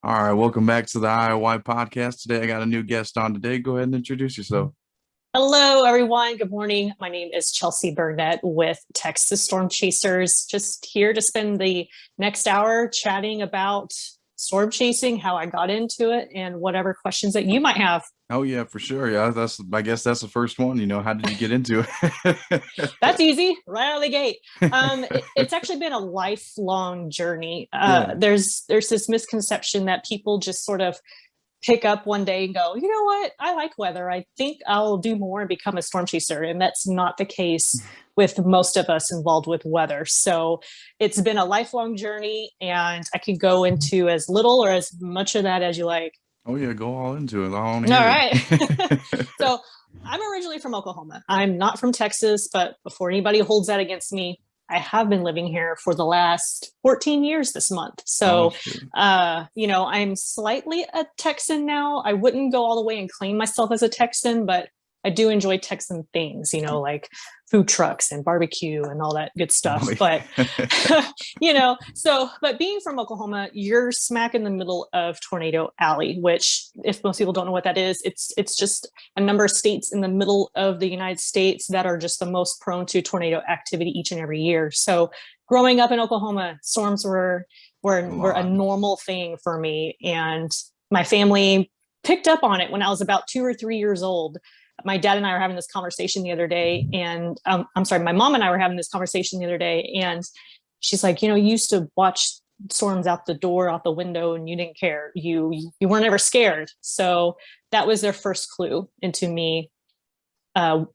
All right, welcome back to the IOY podcast. Today I got a new guest on today. Go ahead and introduce yourself. Hello, everyone. Good morning. My name is Chelsea Burnett with Texas Storm Chasers. Just here to spend the next hour chatting about storm chasing, how I got into it, and whatever questions that you might have. Oh yeah, for sure. Yeah, that's I guess that's the first one. How did you get into That's easy, right out of the gate. It's actually been a lifelong journey. Yeah. There's this misconception that people just sort of pick up one day and go, you know what? I like weather. I think I'll do more and become a storm chaser. And that's not the case with most of us involved with weather. So it's been a lifelong journey, and I can go into as little or as much of that as you like. Oh yeah, go all into it. I want to All hear right. it. So I'm originally from Oklahoma. I'm not from Texas, but before anybody holds that against me, I have been living here for the last 14 years this month. Oh So, shit. I'm slightly a Texan now. I wouldn't go all the way and claim myself as a Texan, but I do enjoy Texan things, like food trucks and barbecue and all that good stuff. Oh, But, yeah. but being from Oklahoma, you're smack in the middle of Tornado Alley, which, if most people don't know what that is, it's just a number of states in the middle of the United States that are just the most prone to tornado activity each and every year. So growing up in Oklahoma, storms were a normal thing for me. And my family picked up on it when I was about 2 or 3 years old. My dad and I were having this conversation the other day, and I'm sorry, my mom and I were having this conversation the other day, and she's like, you used to watch storms out the door, out the window, and you didn't care. You weren't ever scared. So that was their first clue into me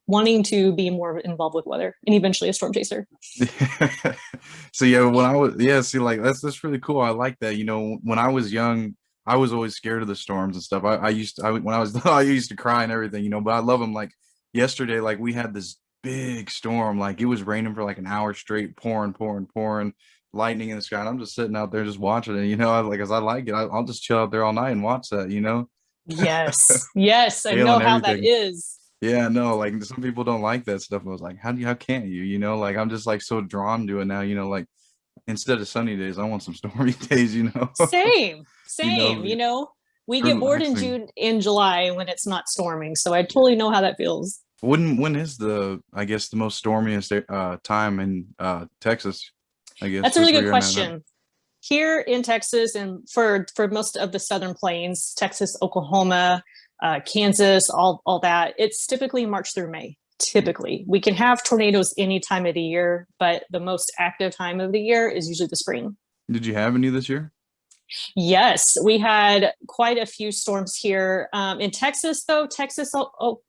wanting to be more involved with weather and eventually a storm chaser. So yeah, when I was see, like that's really cool. I like that. When I was young, I was always scared of the storms and stuff. I used to, when I was little, I used to cry and everything, but I love them. Like yesterday, like we had this big storm, like it was raining for like an hour straight, pouring, lightning in the sky. And I'm just sitting out there just watching it, like, as I like it, I'll just chill out there all night and watch that. Yes. Yes. I Hail know and how that everything. is. Yeah, no, like some people don't like that stuff. I was like, how can't you? Like I'm just like so drawn to it now, like instead of sunny days, I want some stormy days. Same, You same. know, We get bored in relaxing. June and July when it's not storming. So I totally know how that feels. When is I guess the most stormiest time in Texas, I guess, That's a really just where good you're at. question. Here in Texas, and for most of the Southern Plains, Texas, Oklahoma, Kansas, all that, it's typically March through May. Typically, we can have tornadoes any time of the year, but the most active time of the year is usually the spring. Did you have any this year? Yes, we had quite a few storms here in Texas, though. Texas,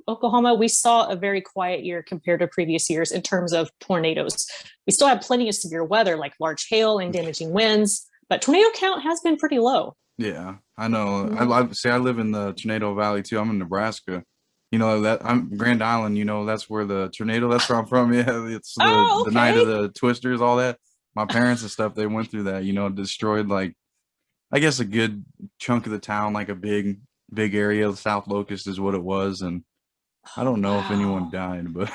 Oklahoma, we saw a very quiet year compared to previous years in terms of tornadoes. We still had plenty of severe weather, like large hail and damaging winds, but tornado count has been pretty low. Yeah, I know. Mhm. I live in the Tornado Valley too. I'm in Nebraska. That I'm Grand Island. That's where the tornado. That's where I'm from. Yeah, it's the Oh, the night of okay. the twisters, all that. My parents and stuff, they went through that. Destroyed like I guess a good chunk of the town, like a big area. South Locust is what it was, and I don't know if anyone Wow. died, but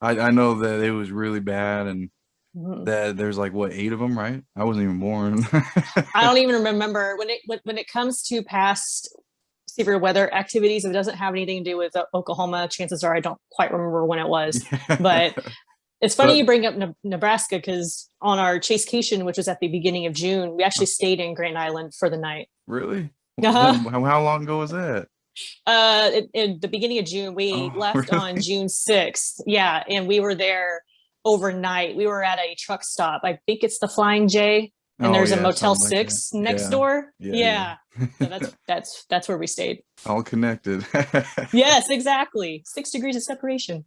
I know that it was really bad, and Mhm. that there's like what 8 of them, right? I wasn't even born. I don't even remember when it comes to past severe weather activities. If it doesn't have anything to do with Oklahoma, chances are I don't quite remember when it was. Yeah. But it's funny But you bring up Nebraska, because on our Chasecation, which was at the beginning of June, we actually stayed in Grand Island for the night. really, Uh-huh. how long ago was that? In the beginning of June, we Oh, left on really? June 6th. Yeah, and we were there overnight. We were at a truck stop. I think it's the Flying J, and Oh there's a yeah, Motel something like that. 6 next Yeah, door. Yeah, so yeah. that's where we stayed. All connected. Yes, exactly. 6 degrees of separation.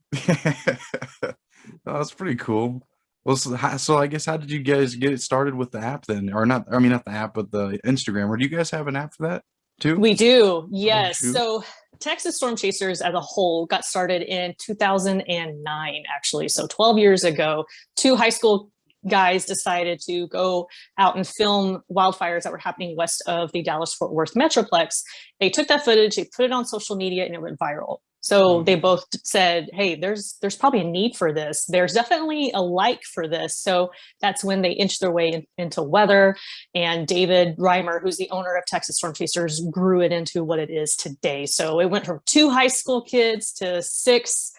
Oh, that's pretty cool. Well, so I guess how did you guys get it started with the app then? Or not, I mean, not the app, but the Instagram. Or do you guys have an app for that too? We do, Oh, yes. shoot. So Texas Storm Chasers as a whole got started in 2009, actually. So 12 years ago, two high school guys decided to go out and film wildfires that were happening west of the Dallas Fort Worth Metroplex. They took that footage, they put it on social media, and it went viral. So they both said, hey, there's probably a need for this. There's definitely a like for this. So that's when they inched their way into weather. And David Reimer, who's the owner of Texas Storm Chasers, grew it into what it is today. So it went from 2 high school kids to 6,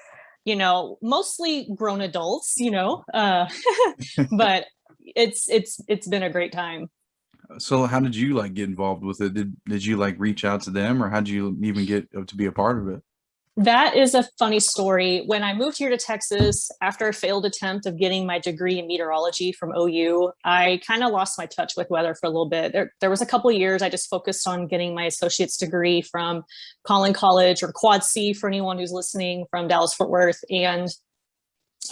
mostly grown adults, but it's been a great time. So how did you like get involved with it? Did you like reach out to them, or how did you even get to be a part of it? That is a funny story. When I moved here to Texas, after a failed attempt of getting my degree in meteorology from OU, I kind of lost my touch with weather for a little bit. There was a couple of years I just focused on getting my associate's degree from Collin College, or Quad C for anyone who's listening, from Dallas Fort Worth. And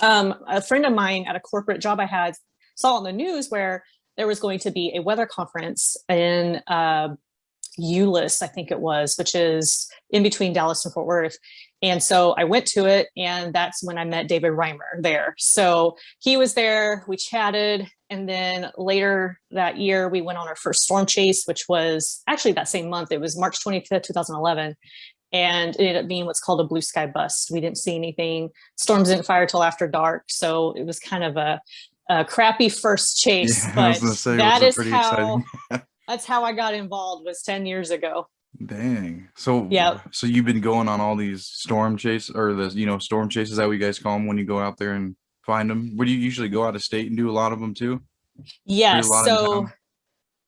a friend of mine at a corporate job I had saw on the news where there was going to be a weather conference in Euless, I think it was, which is in between Dallas and Fort Worth. And so I went to it, and that's when I met David Reimer there. So he was there, we chatted, and then later that year we went on our first storm chase, which was actually that same month. It was March 25th, 2011. And it ended up being what's called a blue sky bust. We didn't see anything. Storms didn't fire till after dark. So it was kind of a crappy first chase, Yeah, but I was gonna say, that was it is pretty how exciting? that's how I got involved, was 10 years ago. Dang. So Yeah. so you've been going on all these storm chase, or the storm chases, is that what you guys call them when you go out there and find them? Would you usually go out of state and do a lot of them too? Do a Yes. lot in So town?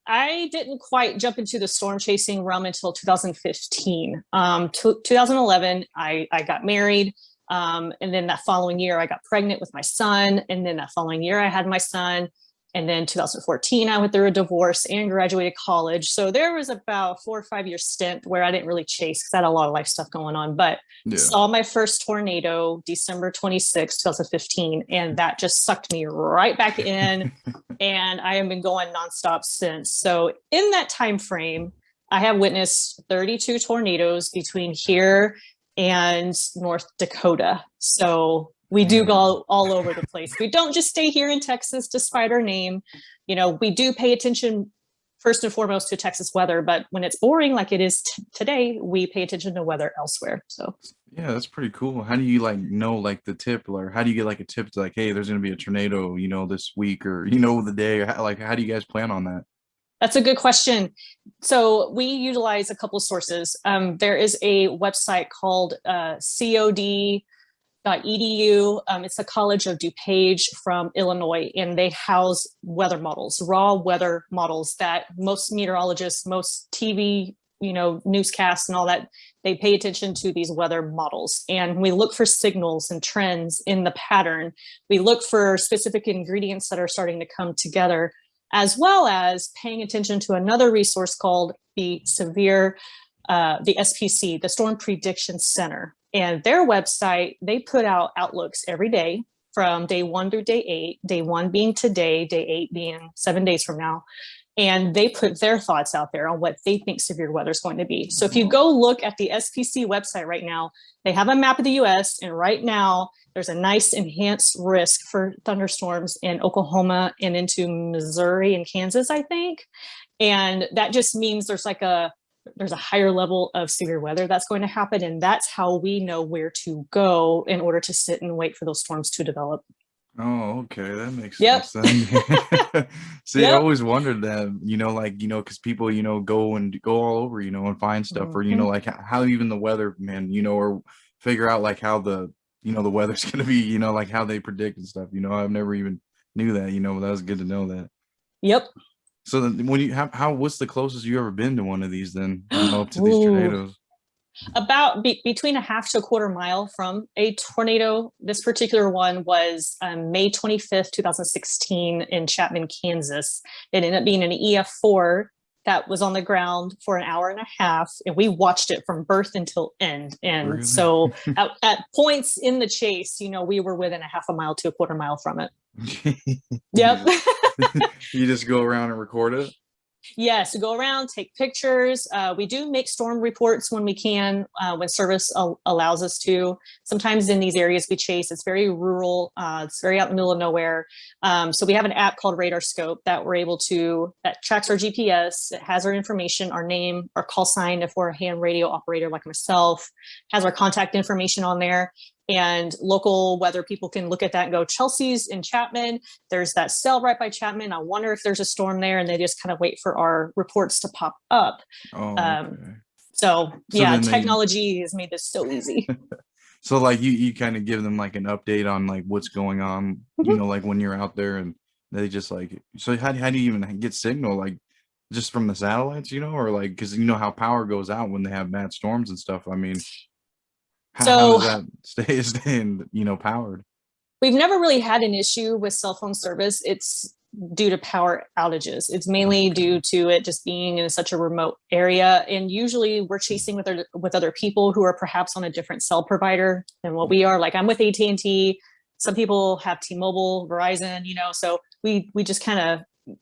I didn't quite jump into the storm chasing realm until 2015. 2011, I got married. And then that following year, I got pregnant with my son. And then that following year, I had my son. And then 2014, I went through a divorce and graduated college. So there was about a 4 or 5 year stint where I didn't really chase because I had a lot of life stuff going on. But Yeah. saw my first tornado December 26, 2015. And that just sucked me right back in. And I have been going nonstop since. So in that time frame, I have witnessed 32 tornadoes between here and North Dakota. So we do go all over the place. We don't just stay here in Texas, despite our name. We do pay attention first and foremost to Texas weather, but when it's boring like it is today, we pay attention to weather elsewhere. So Yeah, that's pretty cool. How do you know the tip, or how do you get a tip to hey, there's gonna be a tornado, this week, or the day, or how do you guys plan on that? that's a good question. So we utilize a couple of sources. There is a website called COD.edu. It's the College of DuPage from Illinois, and they house weather models, raw weather models that most meteorologists, most TV, newscasts and all that, they pay attention to these weather models. And we look for signals and trends in the pattern. We look for specific ingredients that are starting to come together, as well as paying attention to another resource called the SPC, the Storm Prediction Center. And their website, they put out outlooks every day from day 1 through day 8, day 1 being today, day 8 being 7 days from now. And they put their thoughts out there on what they think severe weather is going to be. So if you go look at the SPC website right now, they have a map of the US. And right now, there's a nice enhanced risk for thunderstorms in Oklahoma and into Missouri and Kansas, I think. And that just means there's a higher level of severe weather that's going to happen. And that's how we know where to go in order to sit and wait for those storms to develop. Oh, okay, that makes Yep. sense then. See, I Yep. always wondered that, because people, go all over, and find stuff, or how even the weather man, or figure out how the the weather's gonna be, how they predict and stuff. I've never even knew that, but that was good to know that. Yep. So then when what's the closest you ever been to one of these then, up to these Ooh. tornadoes? About between a half to a quarter mile from a tornado. This particular one was May 25th, 2016 in Chapman, Kansas. It ended up being an EF4 that was on the ground for an hour and a half, and we watched it from birth until end. And Really? so at points in the chase, we were within a half a mile to a quarter mile from it. Yep. You just go around and record it? Yes, to go around, take pictures. We do make storm reports when we can, when service allows us to. Sometimes in these areas we chase, it's very rural, it's very out in the middle of nowhere. So we have an app called Radar Scope that we're able to, that tracks our GPS. It has our information, our name, our call sign if we're a ham radio operator like myself, has our contact information on there. And local weather people can look at that and go, Chelsea's in Chapman. There's that cell right by Chapman. I wonder if there's a storm there. And they just kind of wait for our reports to pop up. Oh, Um, okay. so yeah, then technology has made this so easy. so like you kind of give them like an update on like what's going on, you know, like when you're out there, and they just like, so how do you even get signal, like just from the satellites, you know, or like, because you know how power goes out when they have bad storms and stuff. I mean, how So does that staying, you know, powered? we've never really had an issue with cell phone service. It's due to power outages. It's mainly due to it just being in such a remote area. And usually we're chasing with other people who are perhaps on a different cell provider than what we are. Like I'm with AT&T. Some people have T-Mobile, Verizon, you know, so we just kind of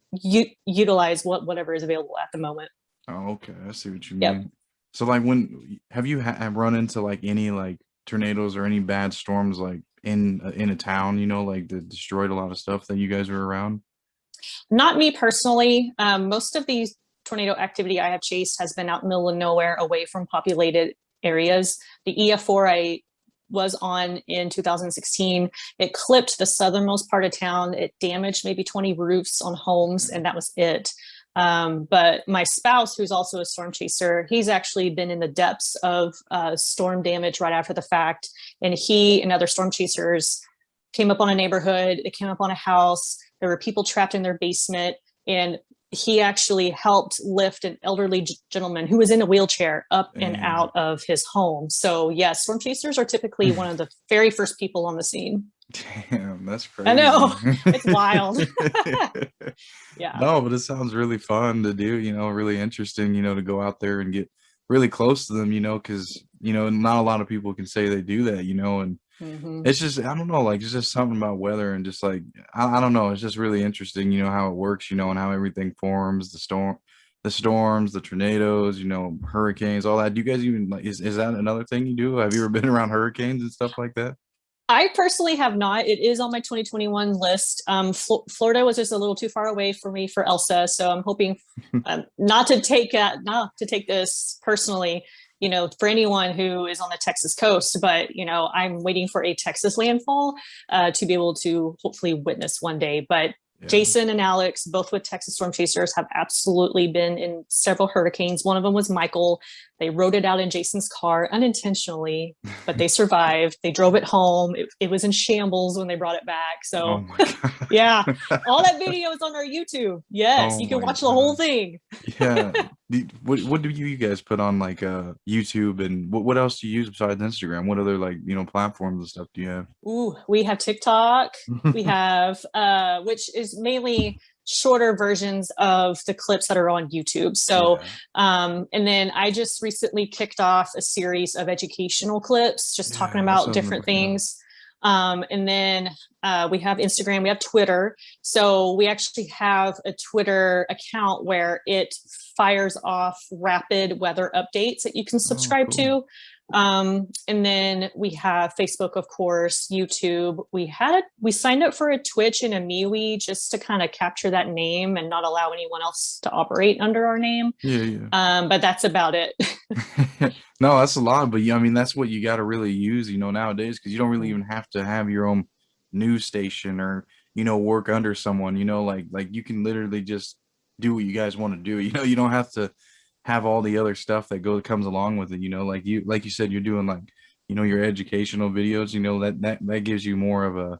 utilize whatever is available at the moment. Oh, okay. I see what you Yep. mean. So like when have you have run into like any like tornadoes or any bad storms like in a town, you know, like that destroyed a lot of stuff that you guys were around? Not me personally. Most of the tornado activity I have chased has been out in the middle of nowhere, away from populated areas. The EF4 I was on in 2016, it clipped the southernmost part of town. It damaged maybe 20 roofs on homes, and that was it. But my spouse, who's also a storm chaser, he's actually been in the depths of storm damage right after the fact. And he and other storm chasers came up on a neighborhood, it came up on a house. There were people trapped in their basement, and he actually helped lift an elderly gentleman who was in a wheelchair up and out of his home. So yes, storm chasers are typically one of the very first people on the scene. Damn, that's crazy. I know, it's wild. Yeah. No, but it sounds really fun to do, you know, really interesting, you know, to go out there and get really close to them, you know, because, you know, not a lot of people can say they do that, you know, and it's just, I don't know, like, it's just something about weather and just like, I don't know, it's just really interesting, you know, how it works, you know, and how everything forms, the storms, the tornadoes, you know, hurricanes, all that. Do you guys even like, is that another thing you do? Have you ever been around hurricanes and stuff like that? I personally have not. It is on my 2021 list. Florida was just a little too far away for me for Elsa, so I'm hoping not to take this personally, you know, for anyone who is on the Texas coast. But you know, I'm waiting for a Texas landfall to be able to hopefully witness one day. But Yeah. Jason and Alex, both with Texas Storm Chasers, have absolutely been in several hurricanes. One of them was Michael. They rode it out in Jason's car unintentionally, but they survived. They drove it home. It was in shambles when they brought it back. Oh So my God. yeah, all that video is on our YouTube. Yes, Oh you can my watch the whole God. thing. Yeah. What do you guys put on like YouTube, and what else do you use besides Instagram? What other like, you know, platforms and stuff do you have? Ooh, we have TikTok. We have which is mainly shorter versions of the clips that are on YouTube. So and then I just recently kicked off a series of educational clips just talking That's about what I was different looking up. things. And then we have Instagram, we have Twitter. So we actually have a Twitter account where it fires off rapid weather updates that you can subscribe to. And then we have Facebook, of course, YouTube. We signed up for a Twitch and a MeWe just to kind of capture that name and not allow anyone else to operate under our name. Yeah. But that's about it. No, that's a lot, but yeah, I mean, that's what you got to really use, you know, nowadays, because you don't really even have to have your own news station or, you know, work under someone, you know, like you can literally just do what you guys want to do. You know, you don't have to have all the other stuff that comes along with it, you know, like you said, you're doing like, you know, your educational videos, you know, that gives you more of a,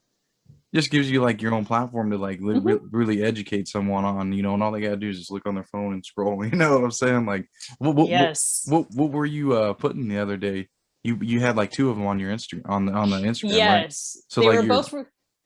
just gives you like your own platform to like really educate someone on, you know, and all they gotta do is just look on their phone and scroll. You know what I'm saying? Like, Yes. what were you putting the other day? You had like two of them on your Instagram on the Instagram, right? Yes. So They like were both.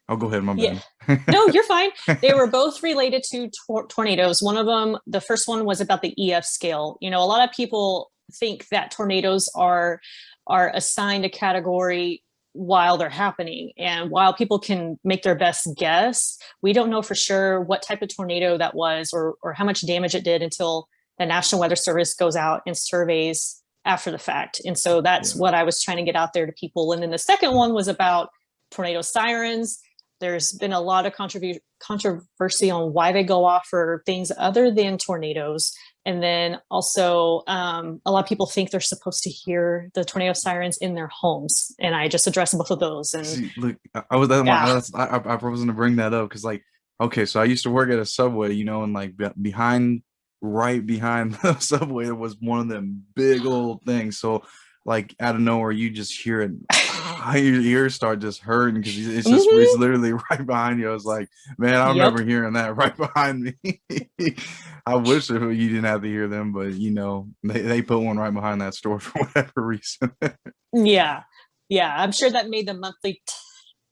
Oh, go ahead, my Yeah. bad. No, you're fine. They were both related to tornadoes. One of them, the first one was about the EF scale. You know, a lot of people think that tornadoes are assigned a category while they're happening. And while people can make their best guess, we don't know for sure what type of tornado that was, or how much damage it did until the National Weather Service goes out and surveys after the fact. And so that's what I was trying to get out there to people. And then the second one was about tornado sirens. There's been a lot of controversy on why they go off for things other than tornadoes. And then also a lot of people think they're supposed to hear the tornado sirens in their homes. And I just addressed both of those. And See, look, I was going to bring that up because, like, okay, so I used to work at a Subway, you know, and like right behind the Subway, there was one of them big old things. So like out of nowhere, you just hear it. Your ears start just hurting because it's literally right behind you. I was like, man, I remember hearing that right behind me. I wish you didn't have to hear them, but you know, they put one right behind that store for whatever reason. Yeah. I'm sure that made the monthly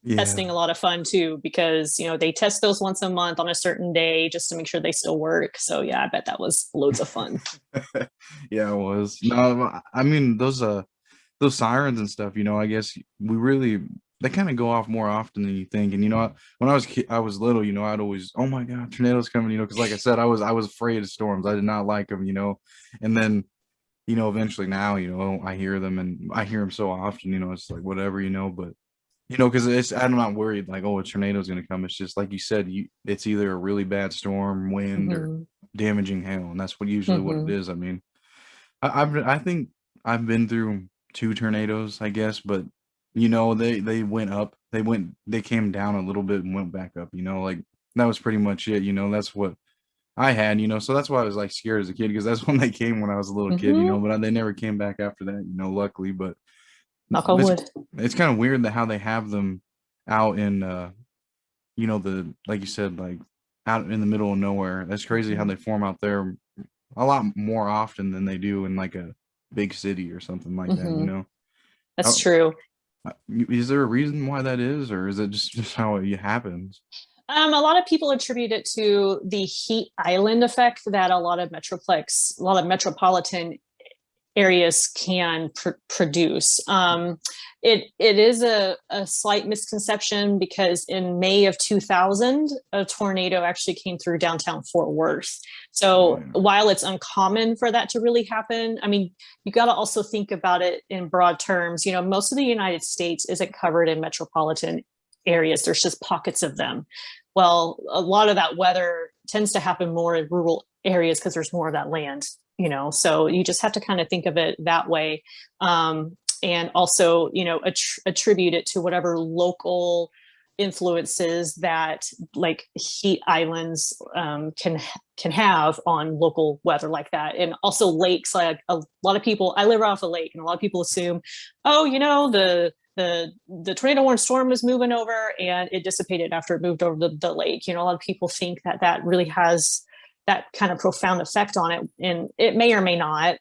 testing a lot of fun too, because you know they test those once a month on a certain day just to make sure they still work. So yeah, I bet that was loads of fun. Yeah, it was. No, I mean those sirens and stuff, you know, I guess they kind of go off more often than you think. And you know, when I was little, you know, I'd always, oh my god, tornadoes coming, you know, because like I said, I was afraid of storms. I did not like them, you know. And then, you know, eventually now, you know, I hear them so often, you know, it's like whatever, you know. But you know, because I'm not worried like, oh, a tornado's gonna come. It's just like you said, it's either a really bad storm, wind, or damaging hail, and that's usually what it is. I mean, I think I've been through 2 tornadoes, I guess, but you know, they went up, they came down a little bit and went back up. You know, like that was pretty much it. You know, that's what I had. You know, so that's why I was like scared as a kid because that's when they came when I was a little kid. You know, but they never came back after that. You know, luckily, but. Knock on wood. It's kind of weird that how they have them out in you know, like you said, like out in the middle of nowhere. That's crazy how they form out there a lot more often than they do in like a big city or something like that, you know. That's true. Is there a reason why that is, or is it just how it happens? A lot of people attribute it to the heat island effect that a lot of metropolitan areas can produce. It is a slight misconception because in May of 2000, a tornado actually came through downtown Fort Worth. So while it's uncommon for that to really happen, I mean, you got to also think about it in broad terms. You know, most of the United States isn't covered in metropolitan areas. There's just pockets of them. Well, a lot of that weather tends to happen more in rural areas because there's more of that land. You know, so you just have to kind of think of it that way. And also, you know, attribute it to whatever local influences that like heat islands can have on local weather like that. And also lakes, like a lot of people, I live off a lake and a lot of people assume, oh, you know, the tornado warning storm was moving over and it dissipated after it moved over the lake. You know, a lot of people think that really has that kind of profound effect on it, and it may or may not,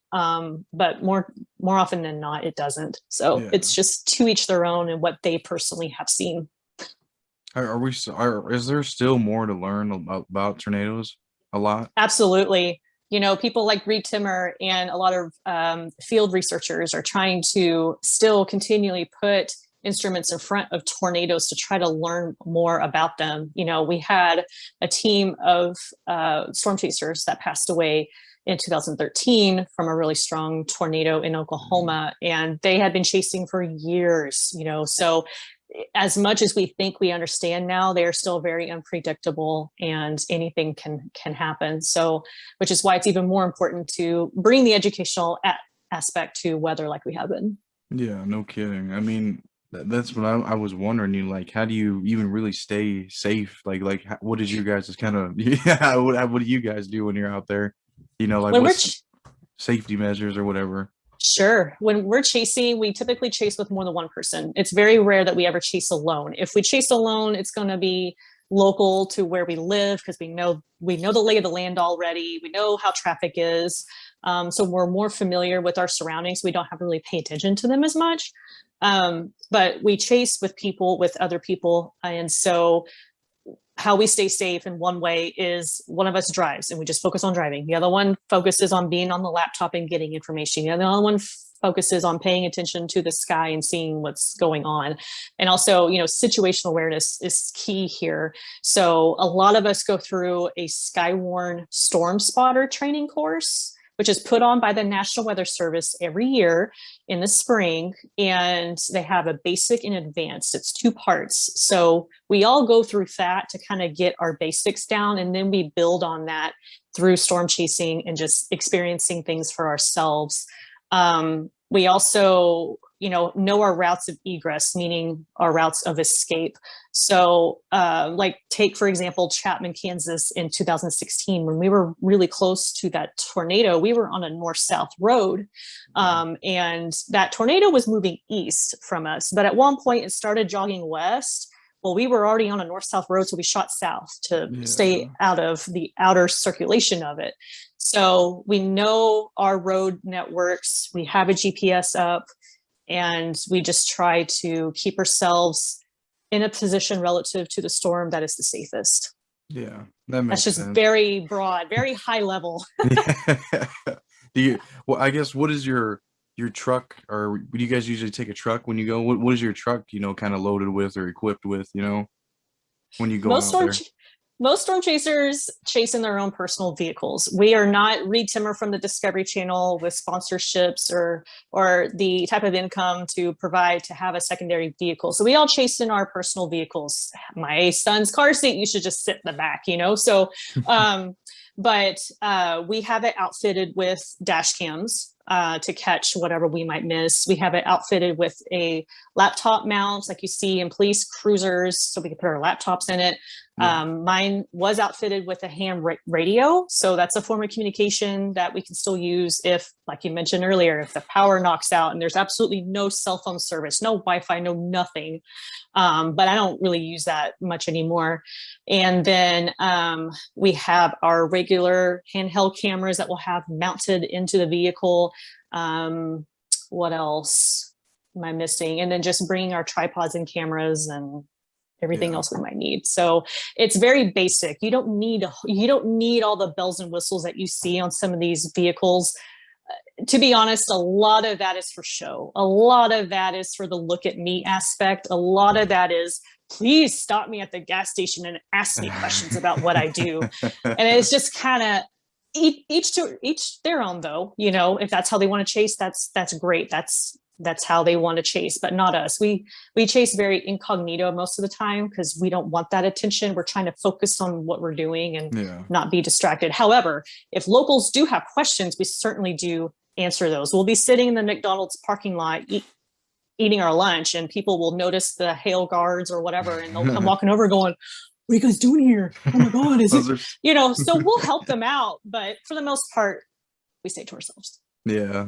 but more often than not, it doesn't. So it's just to each their own and what they personally have seen. Is there still more to learn about tornadoes? A lot? Absolutely. You know, people like Reed Timmer and a lot of field researchers are trying to still continually put instruments in front of tornadoes to try to learn more about them. You know, we had a team of storm chasers that passed away in 2013 from a really strong tornado in Oklahoma, and they had been chasing for years, you know. So as much as we think we understand now, they are still very unpredictable and anything can happen. So, which is why it's even more important to bring the educational aspect to weather like we have been. Yeah, no kidding. I mean, that's what I was wondering. You like, how do you even really stay safe? Like, what did you guys just kind of? Yeah, what do you guys do when you're out there? You know, like what's safety measures or whatever. Sure. When we're chasing, we typically chase with more than one person. It's very rare that we ever chase alone. If we chase alone, it's going to be local to where we live because we know the lay of the land already. We know how traffic is. So we're more familiar with our surroundings. We don't have to really pay attention to them as much. But we chase with other people. And so how we stay safe in one way is one of us drives and we just focus on driving. The other one focuses on being on the laptop and getting information. The other one focuses on paying attention to the sky and seeing what's going on. And also, situational awareness is key here. So a lot of us go through a Skywarn storm spotter training course, which is put on by the National Weather Service every year in the spring. And they have a basic and advanced. It's 2 parts. So we all go through that to kind of get our basics down. And then we build on that through storm chasing and just experiencing things for ourselves. We also, know our routes of egress, meaning our routes of escape. So like take, for example, Chapman, Kansas in 2016, when we were really close to that tornado, we were on a north-south road. And that tornado was moving east from us. But at one point it started jogging west. Well, we were already on a north-south road, so we shot south to stay out of the outer circulation of it. So we know our road networks, we have a GPS up, and we just try to keep ourselves in a position relative to the storm that is the safest. Yeah, that's just sense. Very broad, very high level. I guess, what is your truck, or do you guys usually take a truck when you go? What is your truck, kind of loaded with or equipped with, when you go out there? Most storm chasers chase in their own personal vehicles. We are not Reed Timmer from the Discovery Channel with sponsorships or the type of income to provide to have a secondary vehicle. So we all chase in our personal vehicles. My son's car seat, you should just sit in the back, So, but we have it outfitted with dash cams to catch whatever we might miss. We have it outfitted with a laptop mount like you see in police cruisers, so we can put our laptops in it. Mine was outfitted with a ham radio. So that's a form of communication that we can still use if, like you mentioned earlier, if the power knocks out and there's absolutely no cell phone service, no Wi-Fi, no nothing. But I don't really use that much anymore. And then we have our regular handheld cameras that we'll have mounted into the vehicle. What else am I missing? And then just bringing our tripods and cameras and everything else we might need. So it's very basic. You don't need all the bells and whistles that you see on some of these vehicles. To be honest, a lot of that is for show. A lot of that is for the look at me aspect. A lot of that is, please stop me at the gas station and ask me questions about what I do. And it's just kind of each their own, though. If that's how they want to chase, that's great. That's how they want to chase, but not us. We chase very incognito most of the time because we don't want that attention. We're trying to focus on what we're doing and not be distracted. However, if locals do have questions, we certainly do answer those. We'll be sitting in the McDonald's parking lot eating our lunch, and people will notice the hail guards or whatever, and they'll come walking over going, "What are you guys doing here? Oh my God, is it?" So we'll help them out, but for the most part, we stay to ourselves. Yeah.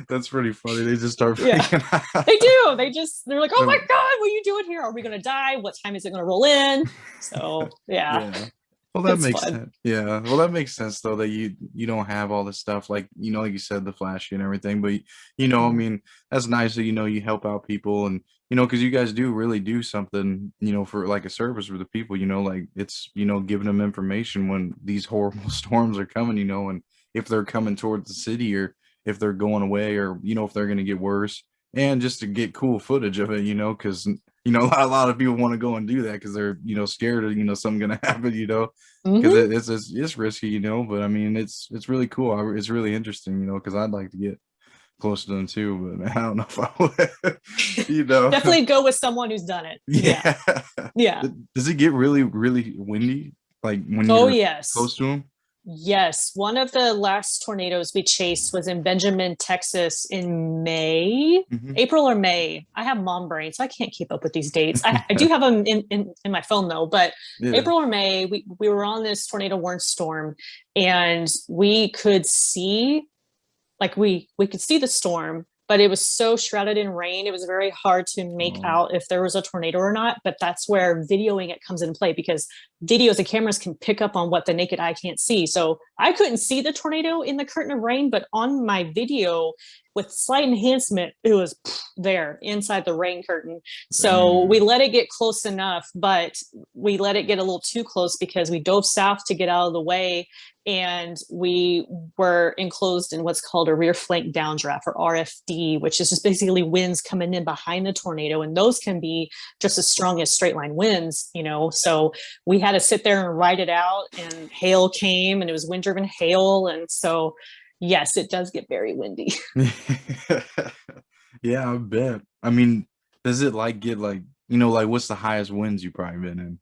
That's pretty funny. They just start freaking out. They do. They're like, "Oh my God, what are you doing here? Are we going to die? What time is it going to roll in?" So, yeah. Well, that makes sense. Yeah. Well, that makes sense, though, that you don't have all the stuff like, like you said, the flashy and everything. But, I mean, that's nice that, you help out people and, because you guys do really do something, for like a service for the people, like it's, giving them information when these horrible storms are coming, and if they're coming towards the city or if they're going away or, if they're going to get worse, and just to get cool footage of it, because, a lot of people want to go and do that because they're, scared of, something going to happen, because it's risky, but I mean, it's really cool. It's really interesting, because I'd like to get close to them too, but I don't know if I would, Definitely go with someone who's done it. Yeah. Does it get really, really windy? Like when you're close to them? Yes. One of the last tornadoes we chased was in Benjamin, Texas in May, April or May. I have mom brain, so I can't keep up with these dates. I do have them in my phone though, but April or May, we were on this tornado warned storm, and we could see, we could see the storm, but it was so shrouded in rain. It was very hard to make out if there was a tornado or not. But that's where videoing it comes into play, because videos and cameras can pick up on what the naked eye can't see. So I couldn't see the tornado in the curtain of rain, but on my video, with slight enhancement, it was there inside the rain curtain. So we let it get close enough, but we let it get a little too close because we dove south to get out of the way. And we were enclosed in what's called a rear flank downdraft, or RFD, which is just basically winds coming in behind the tornado. And those can be just as strong as straight line winds, you know. So we had to sit there and ride it out, and hail came, and it was wind driven hail. And so, yes, it does get very windy. Yeah, I bet. I mean, does it like get like, you know, like what's the highest winds you've probably been in?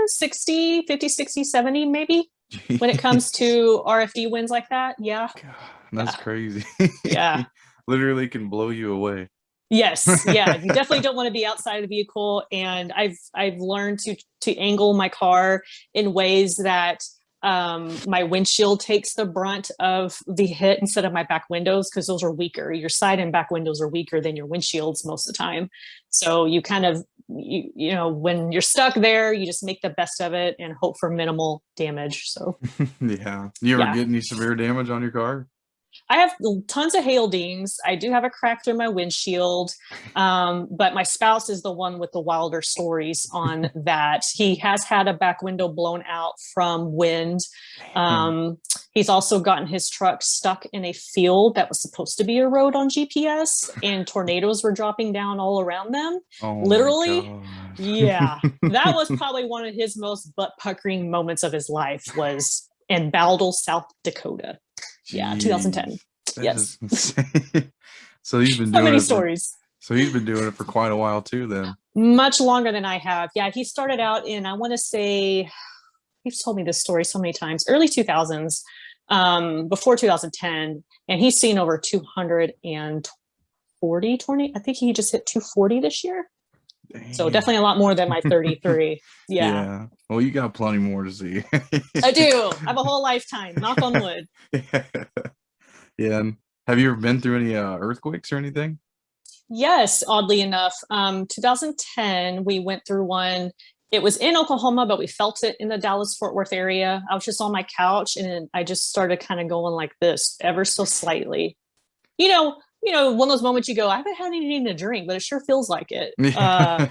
60, 50, 60, 70, maybe. When it comes to RFD winds like that. Yeah. God, that's crazy. Yeah. Literally can blow you away. Yes. Yeah. You definitely don't want to be outside of the vehicle. And I've learned to angle my car in ways that my windshield takes the brunt of the hit instead of my back windows, because those are weaker. Your side and back windows are weaker than your windshields most of the time. So you kind of, you know, when you're stuck there, you just make the best of it and hope for minimal damage. So yeah. You ever get any severe damage on your car? I have tons of hail dings. I do have a crack through my windshield. But my spouse is the one with the wilder stories on that. He has had a back window blown out from wind. He's also gotten his truck stuck in a field that was supposed to be a road on GPS, and tornadoes were dropping down all around them. Oh, literally. Yeah. That was probably one of his most butt puckering moments of his life, was in Bowdle, South Dakota. Jeez, yeah, 2010. Yes. So he's been so doing many it stories. So he's been doing it for quite a while too, then. Much longer than I have. Yeah, he started out in, I want to say, he's told me this story so many times, early 2000s, before 2010, and he's seen over 240 tornadoes. I think he just hit 240 this year. Dang. So definitely a lot more than my 33. Yeah. Well, you got plenty more to see. I do. I have a whole lifetime. Knock on wood. Yeah. And have you ever been through any earthquakes or anything? Yes, oddly enough. 2010, we went through one. It was in Oklahoma, but we felt it in the Dallas-Fort Worth area. I was just on my couch, and I just started kind of going like this, ever so slightly. You know, one of those moments you go, I haven't had anything to drink, but it sure feels like it. And I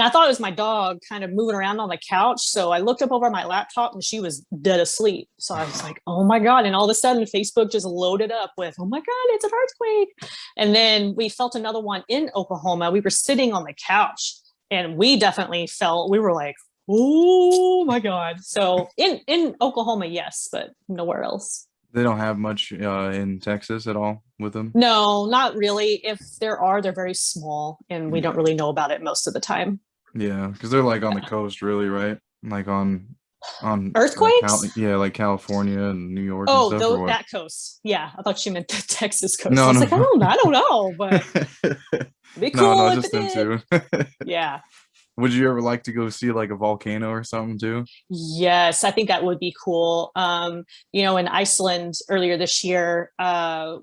thought it was my dog kind of moving around on the couch. So I looked up over my laptop, and she was dead asleep. So I was like, oh my God. And all of a sudden Facebook just loaded up with, oh my God, it's an earthquake. And then we felt another one in Oklahoma. We were sitting on the couch, and we definitely felt, we were like, oh my God. So in Oklahoma, yes, but nowhere else. They don't have much in Texas at all with them? No, not really. If there are, they're very small, and we don't really know about it most of the time. Yeah, because they're like on the coast, really, right? Like on earthquakes? Like California and New York. Oh, and stuff, that coast. Yeah, I thought you meant the Texas coast. No, I was no. like, I don't know, but it'd be cool. No, if just it them did. too. Yeah. Would you ever like to go see like a volcano or something too? Yes, I think that would be cool. In Iceland earlier this year, I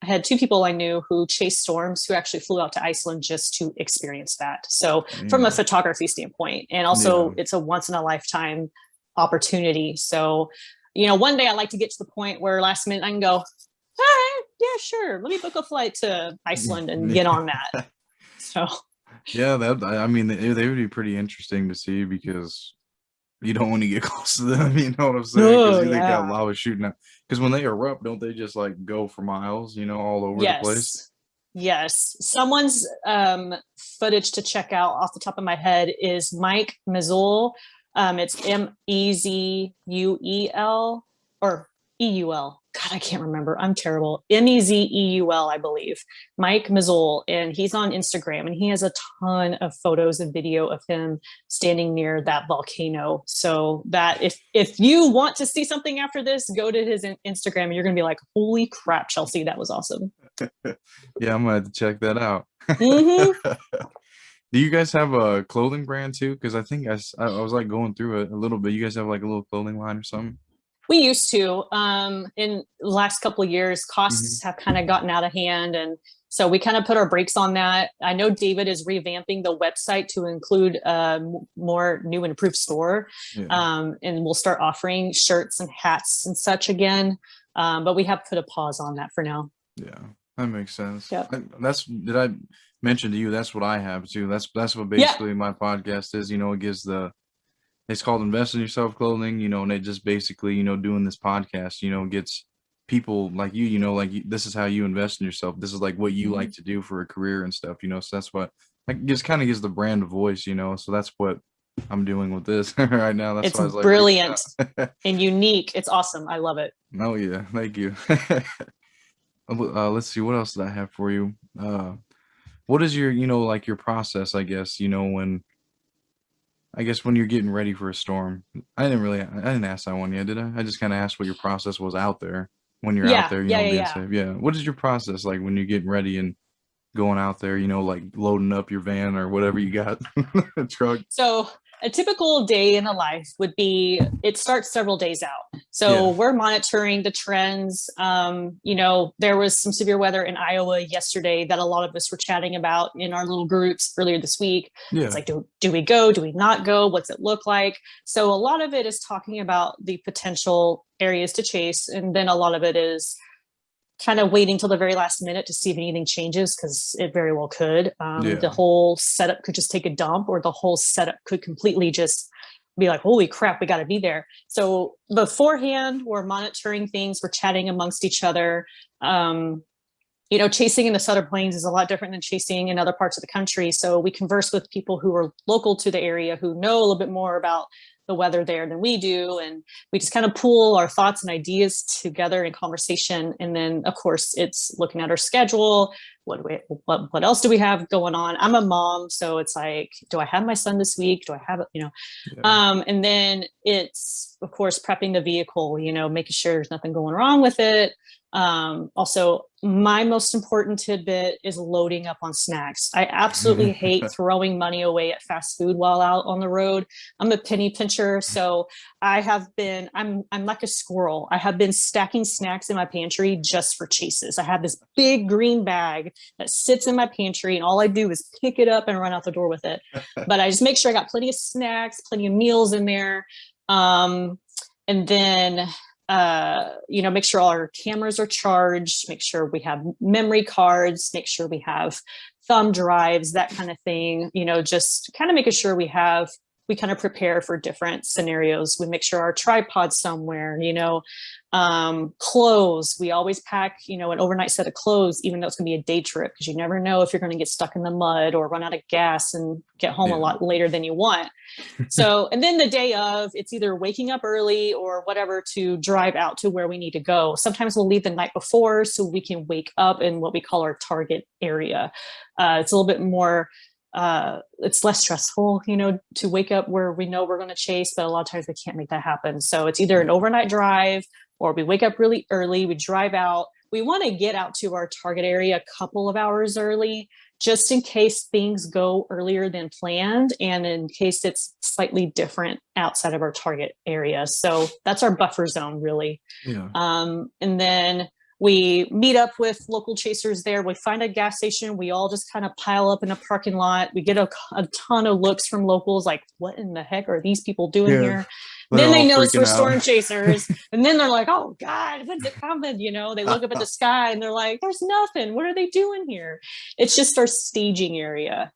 had two people I knew who chased storms, who actually flew out to Iceland just to experience that. So from a photography standpoint, and also it's a once in a lifetime opportunity. So, one day I'd like to get to the point where last minute I can go, all right, yeah, sure. Let me book a flight to Iceland and get on that. So. Yeah, they would be pretty interesting to see, because you don't want to get close to them. You know what I'm saying? Because they got lava shooting out. Because when they erupt, don't they just like go for miles? All over the place. Yes. Someone's footage to check out off the top of my head is Mike Mezuel. It's Mezuel or EUL. God, I can't remember. I'm terrible. Mezeul, I believe. Mike Mezuel, and he's on Instagram, and he has a ton of photos and video of him standing near that volcano. So that if you want to see something after this, go to his Instagram, and you're going to be like, holy crap, Chelsea, that was awesome. Yeah, I'm going to have to check that out. Mm-hmm. Do you guys have a clothing brand too? Because I think I was like going through it a little bit. You guys have like a little clothing line or something? We used to. In the last couple of years, costs have kind of gotten out of hand, and so we kind of put our brakes on that. I know David is revamping the website to include a more new and improved store, and we'll start offering shirts and hats and such again. But we have put a pause on that for now. Yeah, that makes sense. Yeah. Did I mention to you, that's what I have too. That's what Yeah. basically my podcast is. It gives it's called Invest in Yourself Clothing, and it just basically, doing this podcast, gets people like you, this is how you invest in yourself. This is like what you like to do for a career and stuff, so that's what just kind of gives the brand a voice, so that's what I'm doing with this right now. That's It's why I was like, brilliant and unique. It's awesome. I love it. Oh yeah, thank you. Let's see, what else did I have for you? What is your, like your process, I guess, when you're getting ready for a storm. I didn't ask that one yet, did I? I just kind of asked what your process was out there when you're out there, being safe. Yeah. What is your process like when you're getting ready and going out there, like loading up your van or whatever you got, truck? So a typical day in the life would be, it starts several days out. So we're monitoring the trends. There was some severe weather in Iowa yesterday that a lot of us were chatting about in our little groups earlier this week. Yeah. It's like, do we go? Do we not go? What's it look like? So a lot of it is talking about the potential areas to chase. And then a lot of it is kind of waiting till the very last minute to see if anything changes, because it very well could. The whole setup could just take a dump, or the whole setup could completely just be like, holy crap, we got to be there. So beforehand, we're monitoring things, we're chatting amongst each other. Chasing in the Southern Plains is a lot different than chasing in other parts of the country. So we converse with people who are local to the area, who know a little bit more about the weather there than we do. And we just kind of pool our thoughts and ideas together in conversation. And then of course it's looking at our schedule. What else do we have going on? I'm a mom. So it's like, do I have my son this week? Do I have it? And then it's of course prepping the vehicle, making sure there's nothing going wrong with it. Also, my most important tidbit is loading up on snacks. I absolutely hate throwing money away at fast food while out on the road. I'm a penny pincher. So I'm like a squirrel. I have been stacking snacks in my pantry just for chases. I have this big green bag that sits in my pantry, and all I do is pick it up and run out the door with it. But I just make sure I got plenty of snacks, plenty of meals in there. And then make sure all our cameras are charged, make sure we have memory cards, make sure we have thumb drives, that kind of thing, just kind of making sure we kind of prepare for different scenarios. We make sure our tripod's somewhere, clothes. We always pack, an overnight set of clothes, even though it's going to be a day trip, because you never know if you're going to get stuck in the mud or run out of gas and get home a lot later than you want. So, and then the day of, it's either waking up early or whatever to drive out to where we need to go. Sometimes we'll leave the night before so we can wake up in what we call our target area. It's a little bit more it's less stressful, to wake up where we know we're going to chase, but a lot of times we can't make that happen. So it's either an overnight drive, or we wake up really early, we drive out. We want to get out to our target area a couple of hours early, just in case things go earlier than planned, and in case it's slightly different outside of our target area. So that's our buffer zone, really. Yeah. And then we meet up with local chasers there. We find a gas station. We all just kind of pile up in a parking lot. We get a ton of looks from locals, like, what in the heck are these people doing here? Then they notice we're storm chasers. And then they're like, oh God, when's it coming? They look up at the sky and they're like, there's nothing. What are they doing here? It's just our staging area,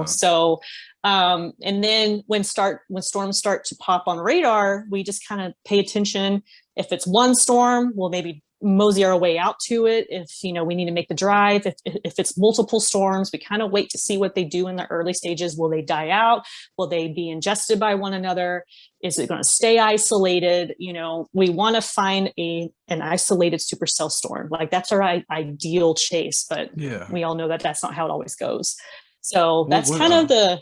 So, and then when storms start to pop on radar, we just kind of pay attention. If it's one storm, we'll maybe mosey our way out to it. If we need to make the drive, if it's multiple storms, we kind of wait to see what they do in the early stages. Will they die out? Will they be ingested by one another? Is it going to stay isolated? We want to find an isolated supercell storm. Like, that's our ideal chase, but we all know that that's not how it always goes. So that's kind of the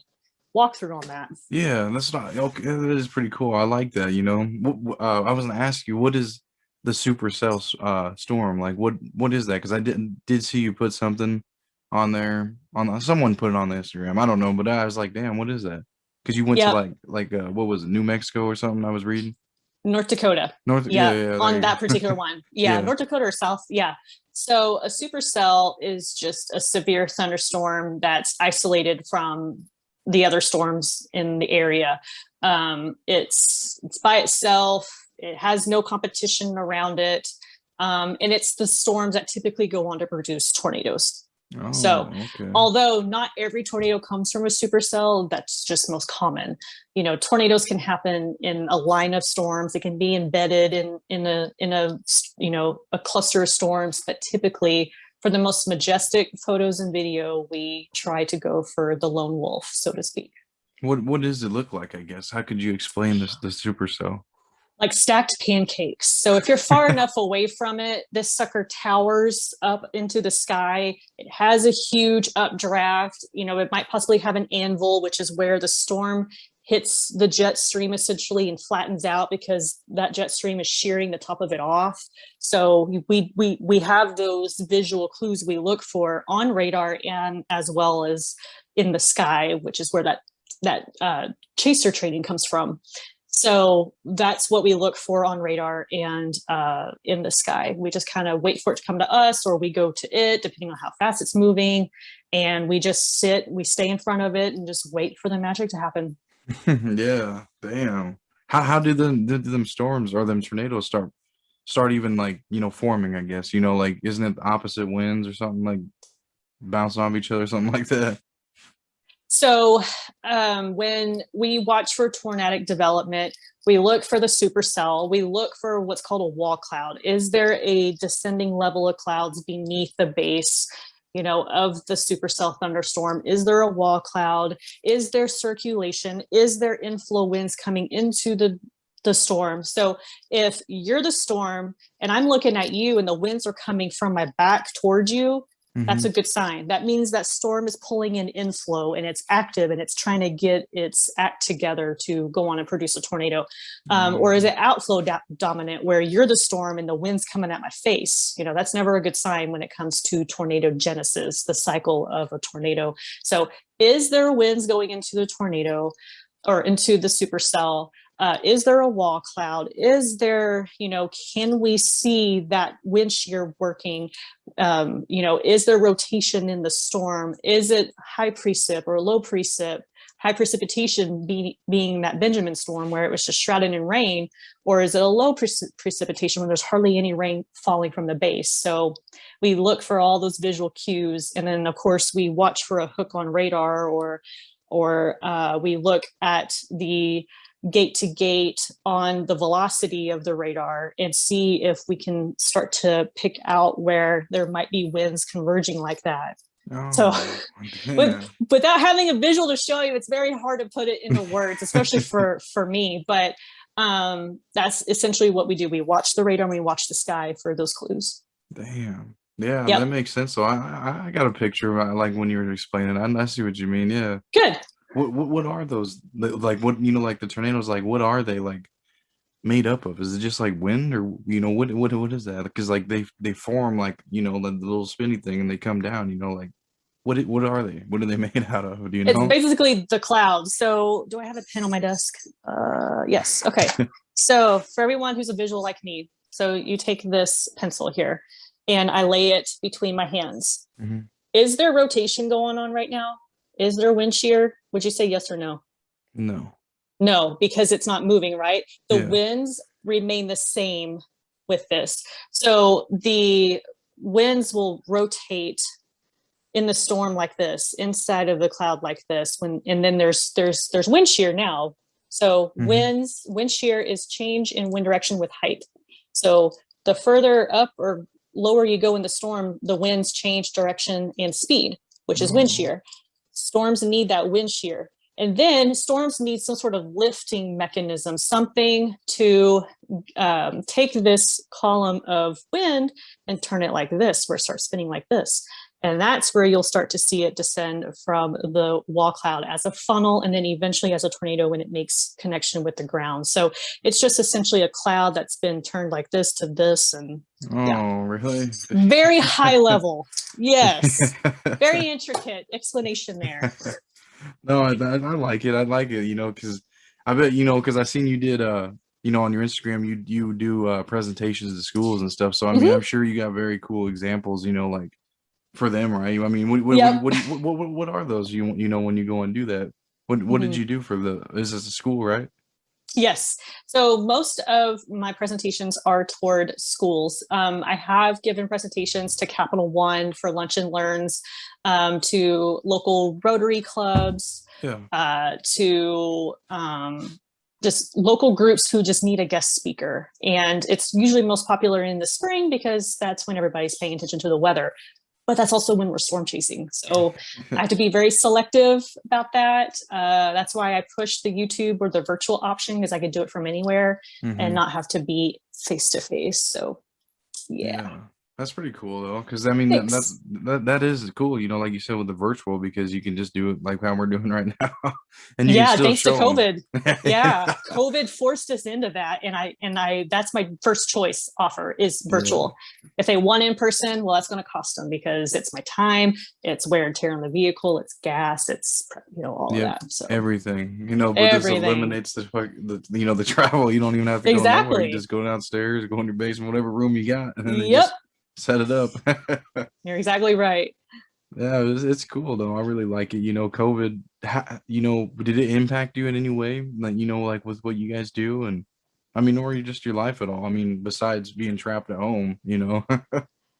walkthrough on that. Yeah, that's not okay. That is pretty cool. I like that. I was going to ask you, what is the supercell storm, like? What is that? Because I did see you put something on there, someone put it on the Instagram, I don't know, but I was like, damn, what is that? Because you went to like what was it, New Mexico or something? I was reading North Dakota. On that particular one. North Dakota or South. So a supercell is just a severe thunderstorm that's isolated from the other storms in the area. It's by itself. It has no competition around it. And it's the storms that typically go on to produce tornadoes. So, Oh, okay. although not every tornado comes from a supercell, that's just most common. Tornadoes can happen in a line of storms. It can be embedded in a a cluster of storms. But typically, for the most majestic photos and video, we try to go for the lone wolf, so to speak. What does it look like, I guess? How could you explain this the supercell? Like stacked pancakes. So if you're far enough away from it, this sucker towers up into the sky. It has a huge updraft. It might possibly have an anvil, which is where the storm hits the jet stream essentially and flattens out because that jet stream is shearing the top of it off. So we have those visual clues we look for on radar and as well as in the sky, which is where that chaser training comes from. So that's what we look for on radar and in the sky. We just kind of wait for it to come to us, or we go to it, depending on how fast it's moving. And we just we stay in front of it and just wait for the magic to happen. Yeah, damn. How do them storms or them tornadoes start even like, forming, I guess? Like, isn't it the opposite winds or something, like bouncing off each other, something like that? So when we watch for tornadic development, we look for the supercell. We look for what's called a wall cloud. Is there a descending level of clouds beneath the base, of the supercell thunderstorm? Is there a wall cloud? Is there circulation? Is there inflow winds coming into the storm? So if you're the storm and I'm looking at you and the winds are coming from my back towards you, that's a good sign. That means that storm is pulling in inflow and it's active and it's trying to get its act together to go on and produce a tornado. Or is it outflow dominant where you're the storm and the wind's coming at my face? That's never a good sign when it comes to tornado genesis, the cycle of a tornado. So is there winds going into the tornado or into the supercell? Is there a wall cloud? Is there, can we see that wind shear working? Is there rotation in the storm? Is it high precip or low precip? High precipitation being that Benjamin storm where it was just shrouded in rain, or is it a low precipitation when there's hardly any rain falling from the base? So we look for all those visual cues. And then of course we watch for a hook on radar or we look at the gate to gate on the velocity of the radar and see if we can start to pick out where there might be winds converging like that. So without having a visual to show you, it's very hard to put it into words, especially for me. But that's essentially what we do. We watch the radar and we watch the sky for those clues. Damn. Yeah, Yep. that makes sense. So I got a picture like when you were explaining. I see what you mean. Yeah. Good. What are those, like, what, like the tornadoes, like what are they like made up of? Is it just like wind, or what is that? Because like they form like, the little spinny thing and they come down, like what are they? What are they made out of? Do you know? It's basically the clouds. So do I have a pen on my desk? Yes. Okay. So for everyone who's a visual like me, so you take this pencil here and I lay it between my hands. Is there rotation going on right now? Is there wind shear? Would you say yes or no? No. No, because it's not moving, right? The winds remain the same with this. So the winds will rotate in the storm like this, inside of the cloud like this. And then there's wind shear now. So wind shear is change in wind direction with height. So the further up or lower you go in the storm, the winds change direction and speed, which is wind shear. Storms need that wind shear. And then storms need some sort of lifting mechanism, something to take this column of wind and turn it like this, where it starts spinning like this. And that's where you'll start to see it descend from the wall cloud as a funnel and then eventually as a tornado when it makes connection with the ground. So it's just essentially a cloud that's been turned like this to this. And really? Very high level. Yes. Very intricate explanation there. No, I like it. I like it, because I bet, because I seen you did, on your Instagram, you do presentations to schools and stuff. So, I mean, I'm sure you got very cool examples, like for them, right? I mean, what are those, when you go and do that? What did you do for is this a school, right? Yes. So most of my presentations are toward schools. I have given presentations to Capital One for lunch and learns, to local Rotary clubs, Yeah. to just local groups who just need a guest speaker. And it's usually most popular in the spring because that's when everybody's paying attention to the weather. But that's also when we're storm chasing. So I have to be very selective about that. That's why I push the YouTube or the virtual option, because I could do it from anywhere and not have to be face to face. So yeah. That's pretty cool though, because I mean Thanks. that is cool, you know, like you said with the virtual, because you can just do it like how we're doing right now, and you can Yeah, still thanks to show them. COVID. Yeah, COVID forced us into that, and I that's my first choice offer is Yeah, virtual. If they want in person, well, that's going to cost them because it's my time, it's wear and tear on the vehicle, it's gas, it's all of yep, that. So everything, you know, but this everything. eliminates the travel. You don't even have to go nowhere. You Exactly. just go downstairs, go in your basement, whatever room you got, and then they Yep. just set it up. You're exactly right. Yeah, it's cool though. I really like it. You know, COVID, you know, did it impact you in any way? Like, you know, like with what you guys do, and I mean, or just your life at all? I mean, besides being trapped at home, you know?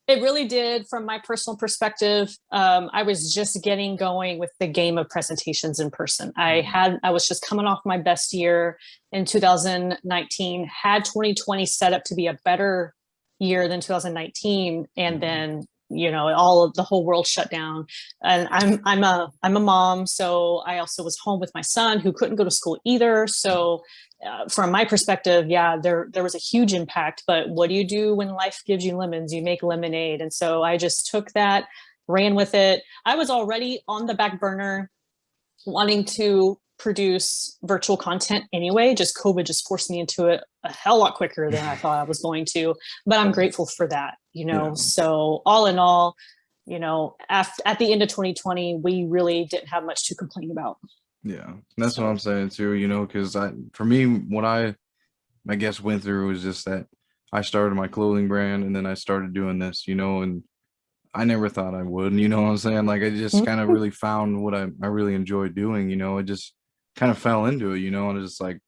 It really did. From my personal perspective, I was just getting going with the game of presentations in person. I was just coming off my best year in 2019, had 2020 set up to be a better year than 2019, and then all of the whole world shut down. And I'm a mom, so I also was home with my son who couldn't go to school either. So from my perspective, yeah, there was a huge impact. But what do you do when life gives you lemons? You make lemonade. And so I just took that, ran with it. I was already on the back burner wanting to produce virtual content anyway. Just COVID just forced me into it a hell lot quicker than I thought I was going to. But I'm grateful for that, Yeah. So all in all, at the end of 2020, we really didn't have much to complain about. Yeah, that's what So I'm saying too, you know, because for me, what I guess went through was just that I started my clothing brand and then I started doing this, you know, and I never thought I would, you know what I'm saying? Like I just kind of really found what I really enjoy doing, you know, I just kind of fell into it, you know, and it's just like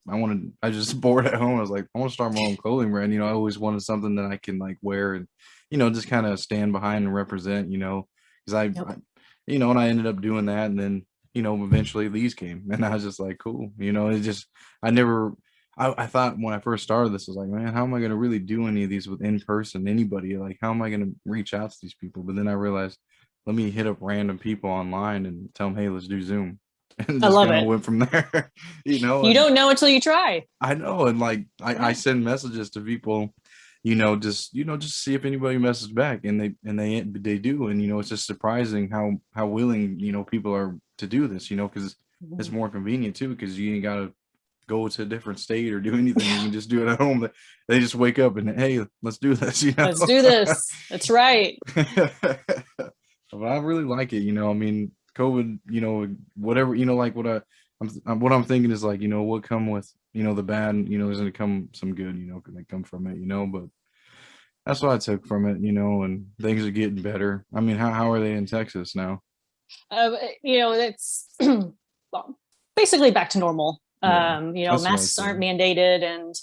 I just bored at home. I was like, I want to start my own clothing brand, you know, I always wanted something that I can like wear and, you know, just kind of stand behind and represent, you know, because yep. you know, and I ended up doing that, and then you know, eventually these came, and I was just like, cool, you know, it just I never. I thought when I first started this, I was like, man, how am I going to really do any of these with in person, anybody? Like, how am I going to reach out to these people? But then I realized, let me hit up random people online and tell them, hey, let's do Zoom. And I just love kind of it. went from there, you know. You And don't know until you try. I know, and like I Yeah. send messages to people, you know, just see if anybody messages back, and they do, and you know, it's just surprising how willing you know people are to do this, you know, because it's Mhm. more convenient too, because you ain't gotta go to a different state or do anything. You can just do it at home. They just wake up and hey, let's do this, you know. Let's do this. That's right. But I really like it, you know. I mean, COVID, you know, whatever, you know, like what I'm thinking is like, you know, what come with, you know, the bad, you know, there's gonna come some good, you know, can they come from it, you know. But that's what I took from it, you know, and things are getting better. I mean, how are they in Texas now? It's well, basically back to normal. Yeah, that's what I Masks aren't said. mandated, and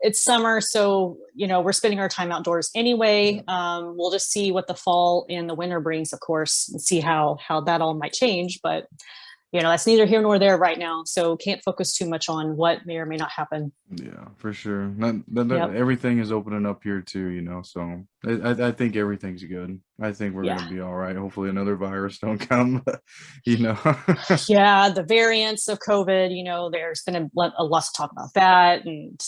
it's summer, so we're spending our time outdoors anyway. We'll just see what the fall and the winter brings, of course, and see how that all might change. But that's neither here nor there right now. So can't focus too much on what may or may not happen. Yeah, for sure. Yep. Everything is opening up here too, you know. So I think everything's good. I think we're Yeah. gonna be all right. Hopefully, another virus don't come, you know. Yeah, the variants of COVID, there's been a lot to talk about that, and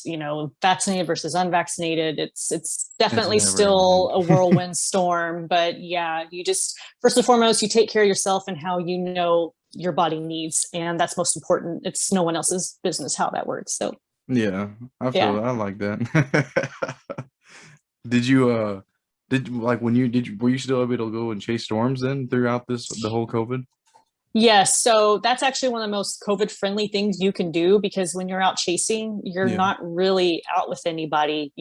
vaccinated versus unvaccinated. It's It's definitely never gonna still end. a whirlwind storm, but yeah, you just first and foremost you take care of yourself and how your body needs, and that's most important. It's no one else's business how that works. So Yeah, yeah. I like that. Did you did like when you were you still able to go and chase storms then throughout the whole COVID? Yes, so that's actually one of the most COVID friendly things you can do, because when you're out chasing, you're Yeah. not really out with anybody.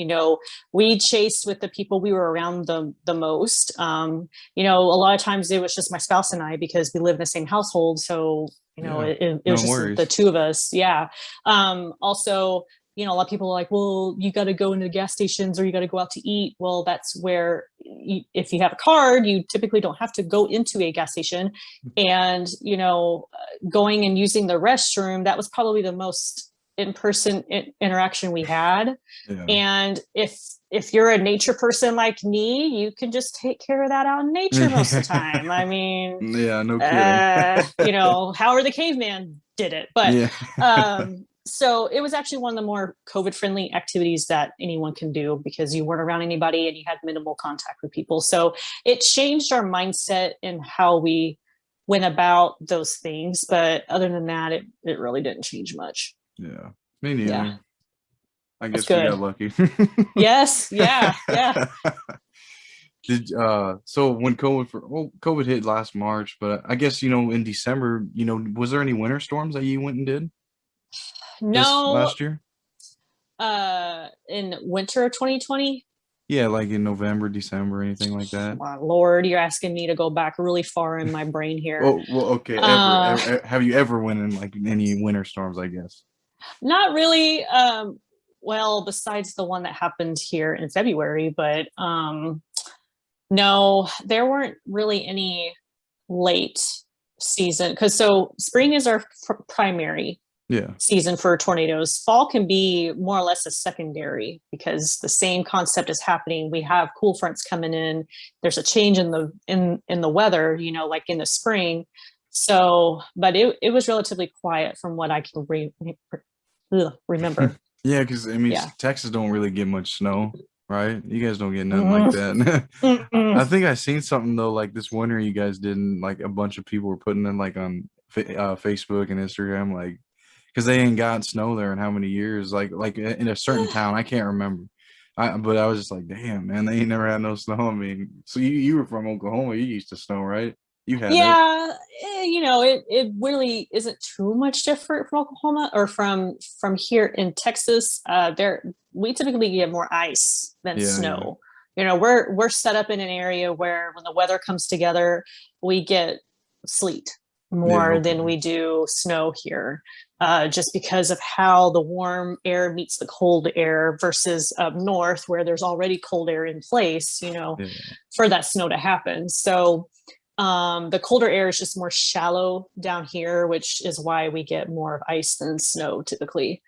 We chased with the people we were around the most. A lot of times it was just my spouse and I, because we live in the same household. So, Yeah. it was No just the worries. two of us. Yeah. Also, a lot of people are like, well, you got to go into gas stations or you got to go out to eat. Well, that's where, if you have a card, you typically don't have to go into a gas station. And, going and using the restroom, that was probably the most in-person interaction we had. Yeah. And if you're a nature person like me, you can just take care of that out in nature most of the time. I mean, Yeah, no kidding. Howard the Caveman did it. But Yeah. so it was actually one of the more COVID friendly activities that anyone can do, because you weren't around anybody and you had minimal contact with people. So it changed our mindset in how we went about those things. But other than that, it really didn't change much. Yeah. Me neither. Yeah, I that's guess we got good. lucky. Yes. Yeah. Yeah. So when COVID hit last March, but I guess in December, was there any winter storms that you went and did this No, last year? in winter of 2020. Yeah, like in November, December, anything like that? My Lord, you're asking me to go back really far in my brain here. Oh, well, okay. Uh, Have you ever went in like any winter storms, I guess? Not really. Well, besides the one that happened here in February, but no, there weren't really any late season, because so spring is our primary Yeah. season for tornadoes. Fall can be more or less a secondary, because the same concept is happening. We have cool fronts coming in. There's a change in the weather, like in the spring. So, but it was relatively quiet from what I can remember. Yeah, because I mean, Yeah. Texas don't really get much snow, right? You guys don't get nothing like that. I think I seen something though, like this winter you guys didn't, like a bunch of people were putting in like on Facebook and Instagram, like because they ain't got snow there in how many years, like in a certain town, I can't remember. But I was just like, damn, man, they ain't never had no snow. I mean, so you were from Oklahoma, you used to snow, right? You had it. Yeah, it really isn't too much different from Oklahoma or from here in Texas. There we typically get more ice than Yeah, yeah, snow. We're set up in an area where when the weather comes together, we get sleet yeah. more than Okay. we do snow here. Just because of how the warm air meets the cold air versus up north, where there's already cold air in place, Yeah, for that snow to happen. So the colder air is just more shallow down here, which is why we get more of ice than snow typically.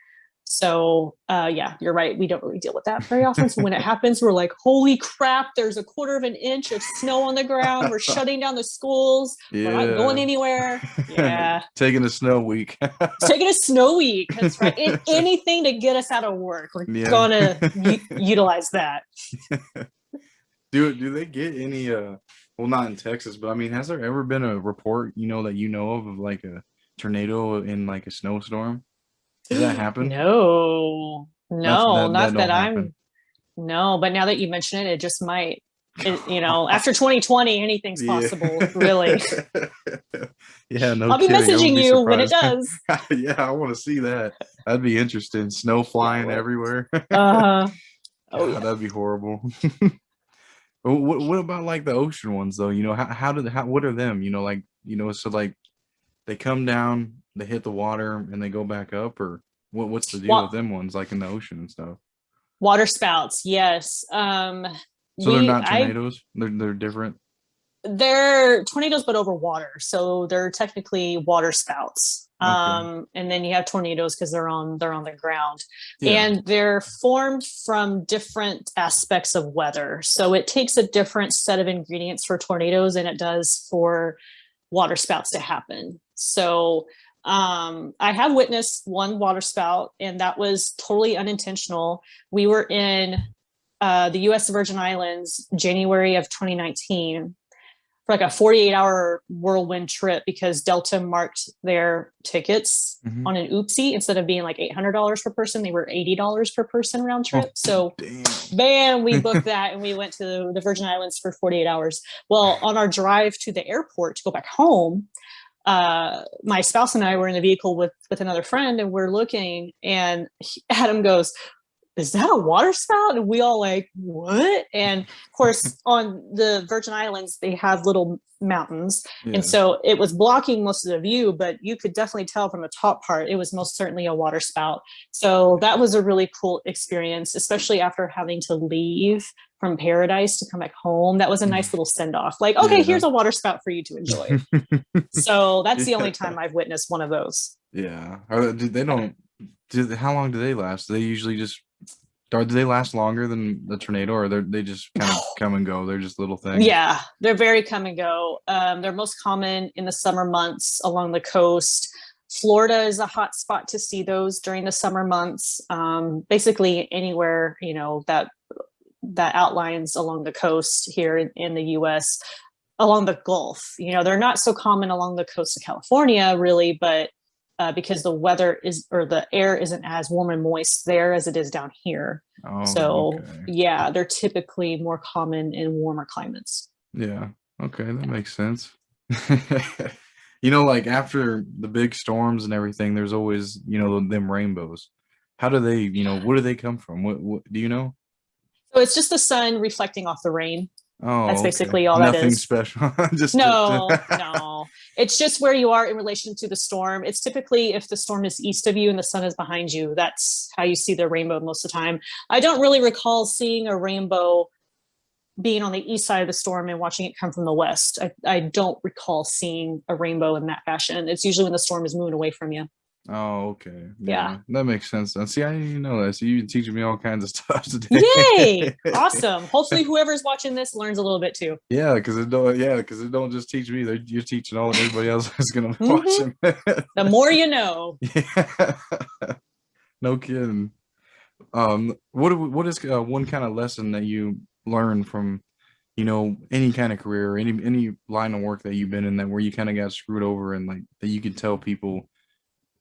So yeah, you're right. We don't really deal with that very often. So when it happens, we're like, holy crap, there's a quarter of an inch of snow on the ground. We're shutting down the schools. We're not going yeah. anywhere. Yeah. Taking a snow week. Taking a snow week. That's right. Anything to get us out of work. We're Yeah. gonna utilize that. Do they get any well, not in Texas, but I mean, has there ever been a report, that you know of like a tornado in like a snowstorm? Does that happen? No, That's no, that not that don't happen. I'm no, but now that you mention it, it just might. After 2020, anything's Yeah. possible, really. Yeah, no I'll be kidding. I wouldn't messaging be you when it surprised. does. Yeah, I want to see that. That'd be interesting. Snow Yeah, I flying will. everywhere. Oh God, yeah. that'd be horrible. What about like the ocean ones though? What are them? So like they come down, they hit the water, and they go back up, or what's the deal with Wa- them ones like in the ocean and stuff? Water spouts, yes. So they're We not I tornadoes. They're different. They're tornadoes, but over water. So they're technically water spouts. Okay. And then you have tornadoes because they're on the ground, Yeah. and they're formed from different aspects of weather. So it takes a different set of ingredients for tornadoes than it does for water spouts to happen. So I have witnessed one water spout, and that was totally unintentional. We were in the U.S. Virgin Islands, January of 2019, for like a 48-hour whirlwind trip, because Delta marked their tickets Mhm. on an oopsie. Instead of being like $800 per person, they were $80 per person round Oh, trip. So damn. bam, we booked that and we went to the Virgin Islands for 48 hours. Well, on our drive to the airport to go back home, my spouse and I were in a vehicle with another friend, and we're looking, and Adam goes, "Is that a water spout?" And we all like, "What?" And of course, on the Virgin Islands, they have little mountains. Yeah. And so it was blocking most of the view, but you could definitely tell from the top part, it was most certainly a water spout. So that was a really cool experience, especially after having to leave from paradise to come back home. That was a nice little send off. Like, okay, Yeah. here's a water spout for you to enjoy. So that's the only time Yeah. I've witnessed one of those. Yeah. They don't, how long do they last? They usually just, do they last longer than the tornado, or they just kind of come and go? They're just little things. Yeah, they're very come and go. They're most common in the summer months along the coast. Florida is a hot spot to see those during the summer months. Basically anywhere, you know, that outlines along the coast here in the US, along the Gulf. You know, they're not so common along the coast of California, really, but because the weather is, or the air isn't as warm and moist there as it is down here. Oh, So okay. yeah, they're typically more common in warmer climates. Yeah. Okay, that makes sense. You know, like after the big storms and everything, there's always, you know, them rainbows. How do they, you know, where do they come from? What do you know? So it's just the sun reflecting off the rain. Oh, That's okay. basically all that Nothing is. special. Just No. It's just where you are in relation to the storm. It's typically if the storm is east of you and the sun is behind you, that's how you see the rainbow most of the time. I don't really recall seeing a rainbow being on the east side of the storm and watching it come from the west. I don't recall seeing a rainbow in that fashion. It's usually when the storm is moving away from you. Oh, okay. Yeah. That makes sense then. See, I didn't even know that. So you're teaching me all kinds of stuff today. Yay! Awesome. Hopefully whoever's watching this learns a little bit too. Yeah, because it don't just teach me. You're teaching all everybody else who's gonna watch it. The more you know. Yeah. No kidding. What is one kind of lesson that you learn from, you know, any kind of career or any line of work that you've been in, that where you kind of got screwed over, and like that you can tell people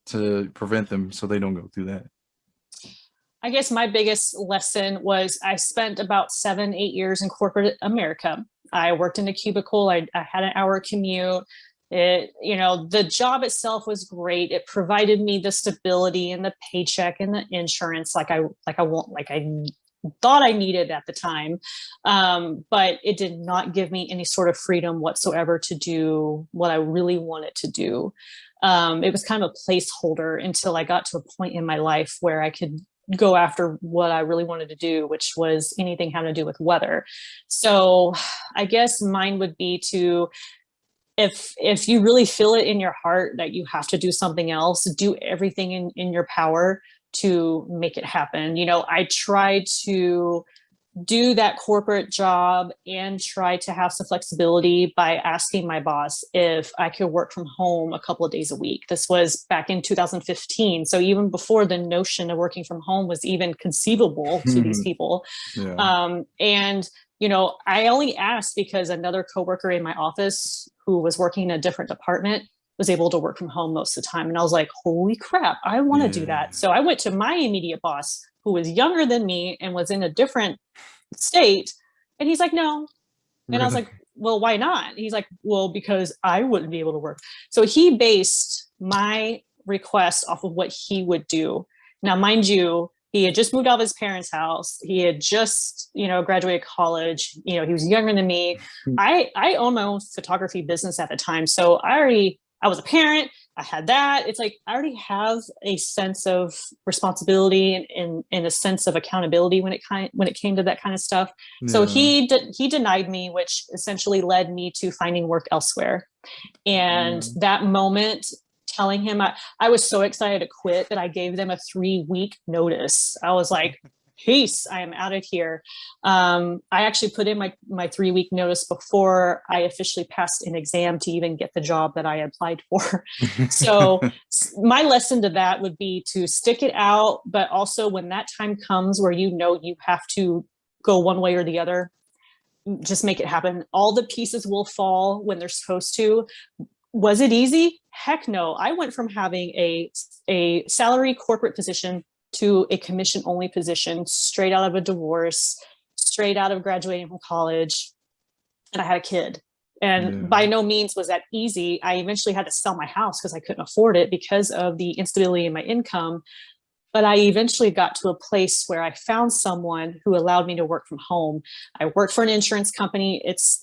to prevent them so they don't go through that? I guess my biggest lesson was I spent about 7-8 years in corporate America. I worked in a cubicle. I had an hour commute. It, you know, the job itself was great. It provided me the stability and the paycheck and the insurance like I thought I needed at the time. But it did not give me any sort of freedom whatsoever to do what I really wanted to do. It was kind of a placeholder until I got to a point in my life where I could go after what I really wanted to do, which was anything having to do with weather. So I guess mine would be to, if you really feel it in your heart that you have to do something else, do everything in your power to make it happen. You know, I tried to do that corporate job and try to have some flexibility by asking my boss if I could work from home a couple of days a week. This was back in 2015. So even before the notion of working from home was even conceivable to these people. Yeah. And, you know, I only asked because another coworker in my office who was working in a different department was able to work from home most of the time. And I was like, holy crap, I want to do that. So I went to my immediate boss, who was younger than me and was in a different state. And he's like, no. And Really? I was like, well, why not? And he's like, well, because I wouldn't be able to work. So he based my request off of what he would do. Now, mind you, he had just moved out of his parents' house. He had just, you know, graduated college. You know, he was younger than me. I owned my own photography business at the time. So I was a parent. I had that. It's like, I already have a sense of responsibility and a sense of accountability when it came to that kind of stuff. Yeah. So he denied me, which essentially led me to finding work elsewhere. And that moment, telling him I was so excited to quit that I gave them a 3-week notice. I was like, peace, I am out of here. I actually put in my 3-week notice before I officially passed an exam to even get the job that I applied for. So my lesson to that would be to stick it out, but also when that time comes where you know you have to go one way or the other, just make it happen. All the pieces will fall when they're supposed to. Was it easy? Heck no. I went from having a salary corporate position to a commission only position, straight out of a divorce, straight out of graduating from college. And I had a kid. And by no means was that easy. I eventually had to sell my house because I couldn't afford it because of the instability in my income. But I eventually got to a place where I found someone who allowed me to work from home. I work for an insurance company. It's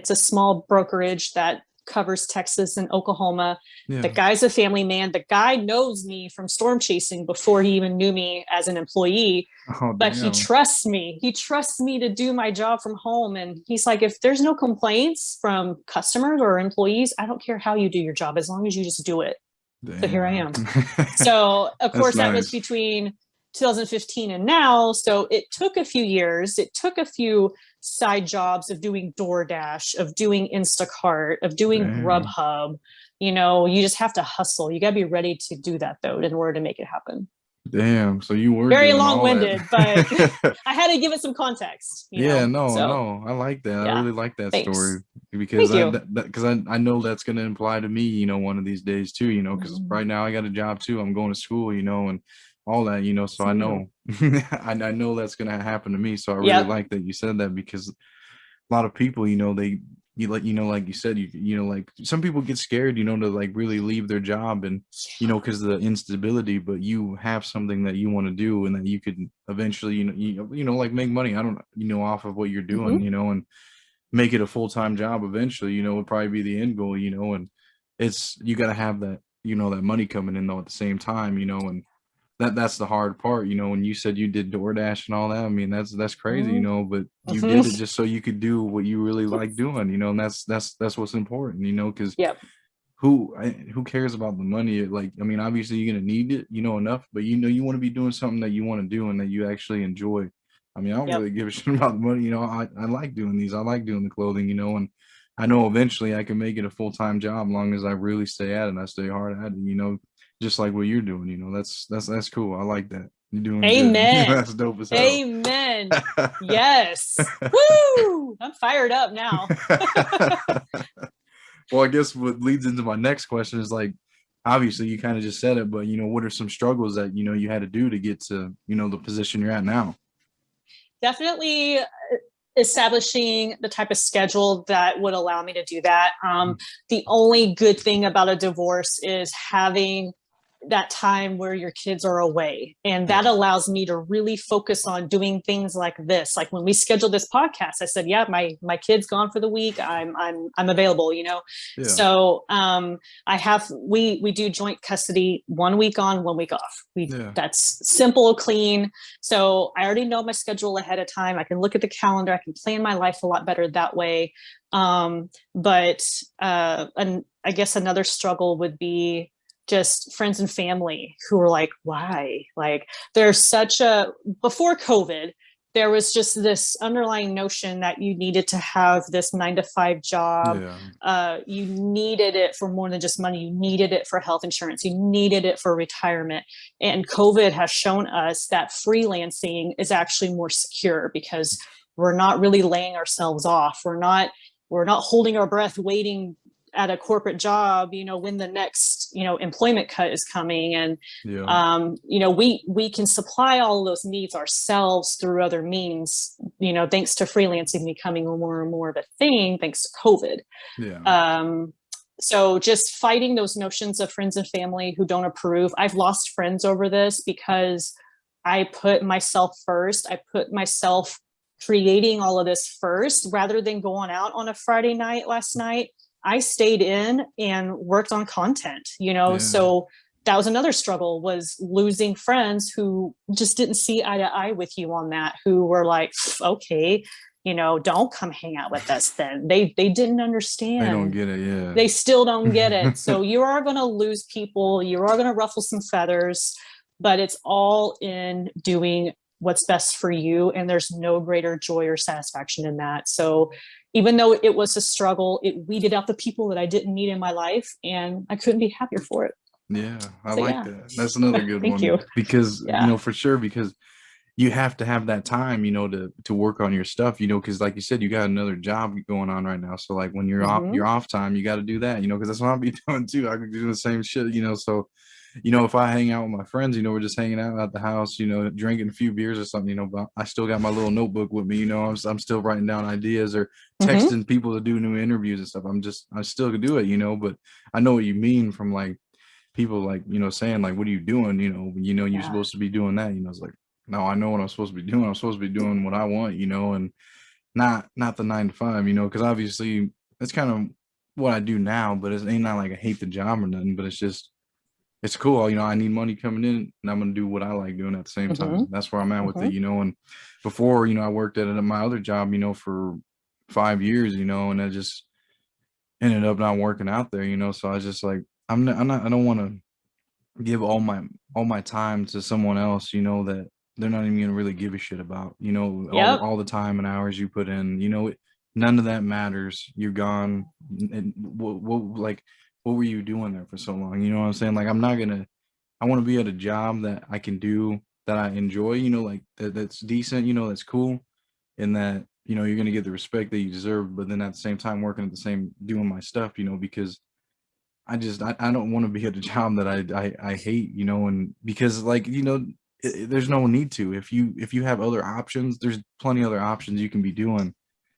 a small brokerage that covers Texas and Oklahoma. The guy's a family man. The guy knows me from storm chasing before he even knew me as an employee. But he trusts me. He trusts me to do my job from home. And he's like, if there's no complaints from customers or employees, I don't care how you do your job, as long as you just do it. Damn. So here I am. So of course that was between 2015 and now. So it took a few years. It took a few side jobs of doing DoorDash, of doing Instacart, of doing Grubhub. You know, you just have to hustle. You got to be ready to do that though, in order to make it happen. Damn. So you were very long-winded, but I had to give it some context. I like that. I really like that story because I know that's going to apply to me, you know, one of these days too, you know, because right now I got a job too. I'm going to school, you know, and all that, you know, so I know, I know that's going to happen to me. So I really like that you said that, because a lot of people, you know, like you said, you know, like some people get scared, you know, to like really leave their job and, you know, because of the instability, but you have something that you want to do and that you could eventually, you know, like make money, off of what you're doing, you know, and make it a full-time job eventually, you know, would probably be the end goal, you know, and you got to have that, you know, that money coming in though at the same time, you know, and that's the hard part, you know. When you said you did DoorDash and all that, I mean, that's crazy, you know, but you did it just so you could do what you really like doing, you know, and that's what's important, you know, because who cares about the money? Like, I mean, obviously you're gonna need it, you know, enough, but you know, you want to be doing something that you want to do and that you actually enjoy. I mean, I don't really give a shit about the money, you know. I like doing these. I like doing the clothing, you know, and I know eventually I can make it a full-time job, as long as I really stay at it and I stay hard at it, you know. Just like what you're doing, you know, that's cool. I like that. You're doing Amen. Good. That's dope as hell. Amen. Yes. Woo! I'm fired up now. Well, I guess what leads into my next question is, like, obviously you kind of just said it, but you know, what are some struggles that, you know, you had to do to get to, you know, the position you're at now? Definitely establishing the type of schedule that would allow me to do that. The only good thing about a divorce is having that time where your kids are away, and that allows me to really focus on doing things like this. Like when we scheduled this podcast, I said, my kid's gone for the week, I'm available, you know. So we do joint custody, 1 week on, 1 week off. That's simple, clean. So I already know my schedule ahead of time. I can look at the calendar, I can plan my life a lot better that way. And I guess another struggle would be just friends and family who are like, why? Like, there's before COVID, there was just this underlying notion that you needed to have this 9-to-5 job. You needed it for more than just money. You needed it for health insurance. You needed it for retirement. And COVID has shown us that freelancing is actually more secure, because we're not really laying ourselves off. We're not holding our breath waiting at a corporate job, you know, when the next, you know, employment cut is coming. And, you know, we can supply all of those needs ourselves through other means, you know, thanks to freelancing becoming more and more of a thing, thanks to COVID. So just fighting those notions of friends and family who don't approve. I've lost friends over this because I put myself first. I put myself creating all of this first, rather than going out on a Friday night last night. I stayed in and worked on content, you know. So that was another struggle, was losing friends who just didn't see eye to eye with you on that, who were like, okay, you know, don't come hang out with us then. They didn't understand. They don't get it. They still don't get it. So you are going to lose people. You are going to ruffle some feathers, but it's all in doing what's best for you. And there's no greater joy or satisfaction in that. So even though it was a struggle, it weeded out the people that I didn't need in my life, and I couldn't be happier for it. I like that. That's another good Thank one. You. Because, you know, for sure, because you have to have that time, you know, to work on your stuff, you know, because like you said, you got another job going on right now. So like when you're off time, you got to do that, you know, because that's what I'll be doing too. I could do the same shit, you know. So you know, if I hang out with my friends, you know, we're just hanging out at the house, you know, drinking a few beers or something, you know, but I still got my little notebook with me, you know, I'm still writing down ideas or Hmm. texting people to do new interviews and stuff. I still could do it, you know, but I know what you mean from like people like, you know, saying like, what are you doing? You know, you're Yeah. supposed to be doing that, you know, it's like, no, I know what I'm supposed to be doing. I'm supposed to be doing what I want, you know, and not the 9 to 5, you know, because obviously that's kind of what I do now, but it's ain't not like I hate the job or nothing, but it's just it's cool. You know, I need money coming in and I'm gonna do what I like doing at the same Hmm. time. That's where I'm at with Hmm. it, you know. And before, you know, I worked at my other job, you know, for 5 years, you know, and I just ended up not working out there, you know. So I was just like, I don't want to give all my time to someone else, you know, that they're not even gonna really give a shit about, you know, Yep. all the time and hours you put in, you know, none of that matters. You're gone, and what were you doing there for so long? You know what I'm saying? Like, I want to be at a job that I can do that I enjoy, you know, like that's decent, you know, that's cool, and that you know you're gonna get the respect that you deserve, but then at the same time working at the same doing my stuff, you know, because I don't want to be at a job that I hate, you know, and because like you know, there's no need to. If you have other options, there's plenty other options you can be doing.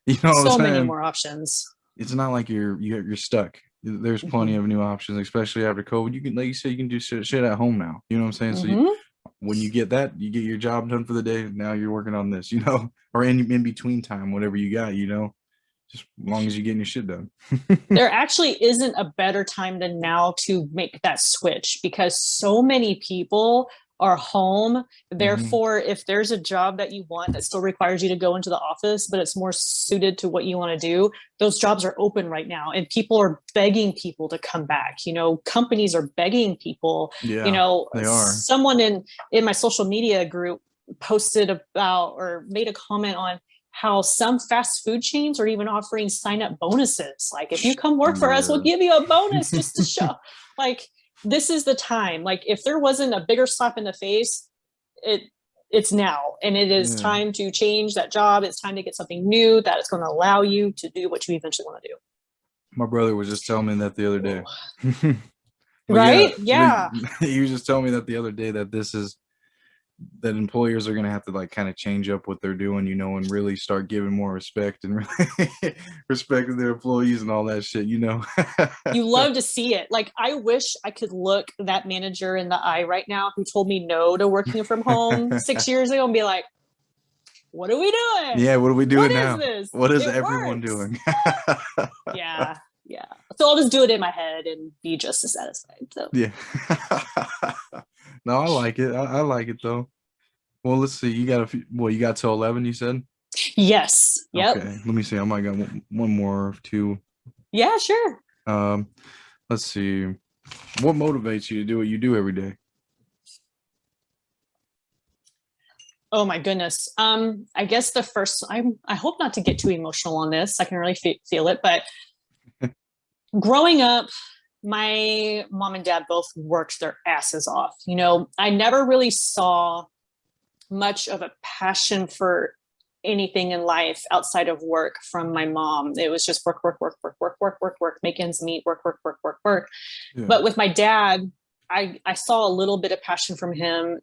You know what I'm So many saying? more options. It's not like you're stuck. There's plenty Hmm. of new options, especially after COVID. You can, like you said, you can do shit at home now. You know what I'm saying? So Hmm. when you get that, you get your job done for the day. Now you're working on this, you know, or in between time, whatever you got, you know, just as long as you're getting your shit done. There actually isn't a better time than now to make that switch because so many people are home. Hmm. Therefore, if there's a job that you want that still requires you to go into the office, but it's more suited to what you want to do, those jobs are open right now. And people are begging people to come back. You know, companies are begging people. You Yeah, know, they are. someone in my social media group posted about or made a comment on how some fast food chains are even offering sign up bonuses. Like, if you come work for us, we'll Yeah. give you a bonus just to show. Like, this is the time. Like, if there wasn't a bigger slap in the face, it it's now, and it is Yeah. time to change that job. It's time to get something new that is going to allow you to do what you eventually want to do. My brother was just telling me that the other day. Oh. But yeah, Right? Yeah. he was just telling me that the other day that this is that employers are gonna have to like kind of change up what they're doing, you know, and really start giving more respect and really respecting their employees and all that shit, you know. You love to see it. Like, I wish I could look that manager in the eye right now who told me no to working from home 6 years ago and be like, what are we doing? Yeah, what are we What doing is now? this? What is It everyone works. doing? Yeah. Yeah. So I'll just do it in my head and be just as satisfied. So, Yeah. No, I like it. I like it though. Well, let's see. You got a few, well, you got till 11, you said? yes. Yep. Okay. Let me see. I might got one more or two. Yeah, sure. Um, let's see. What motivates you to do what you do every day? Oh my goodness. I guess the first, I hope not to get too emotional on this. I can really feel it, but growing up, my mom and dad both worked their asses off. You know, I never really saw much of a passion for anything in life outside of work from my mom. It was just work, work, work, work, work, work, work, work, make ends meet, work, work, work, work, work. Yeah. But with my dad, I saw a little bit of passion from him.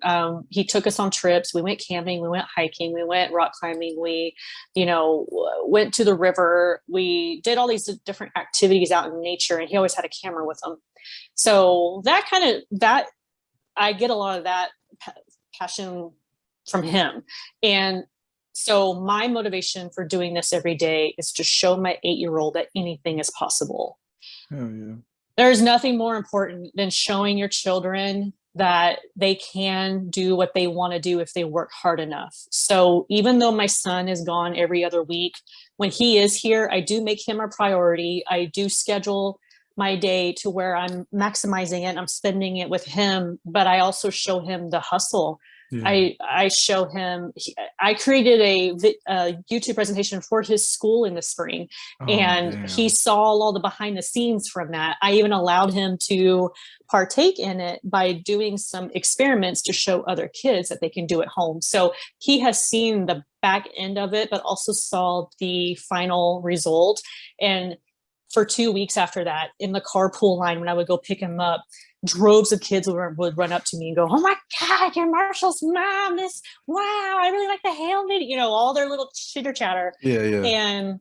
He took us on trips. We went camping, we went hiking, we went rock climbing, we, you know, went to the river. We did all these different activities out in nature, and he always had a camera with him. So that I get a lot of that passion from him. And so my motivation for doing this every day is to show my 8-year-old that anything is possible. Hell yeah. There's nothing more important than showing your children that they can do what they want to do if they work hard enough. So even though my son is gone every other week, when he is here, I do make him a priority. I do schedule my day to where I'm maximizing it. I'm spending it with him, but I also show him the hustle. Yeah. I show him. I created a YouTube presentation for his school in the spring, Oh, and he damn. saw all the behind the scenes from that. I even allowed him to partake in it by doing some experiments to show other kids that they can do at home. So he has seen the back end of it, but also saw the final result. And for 2 weeks after that, in the carpool line, when I would go pick him up, droves of kids would run up to me and go, "Oh my God, you're Marshall's mom. This, wow, I really like the Hail video," all their little chitter chatter. Yeah. And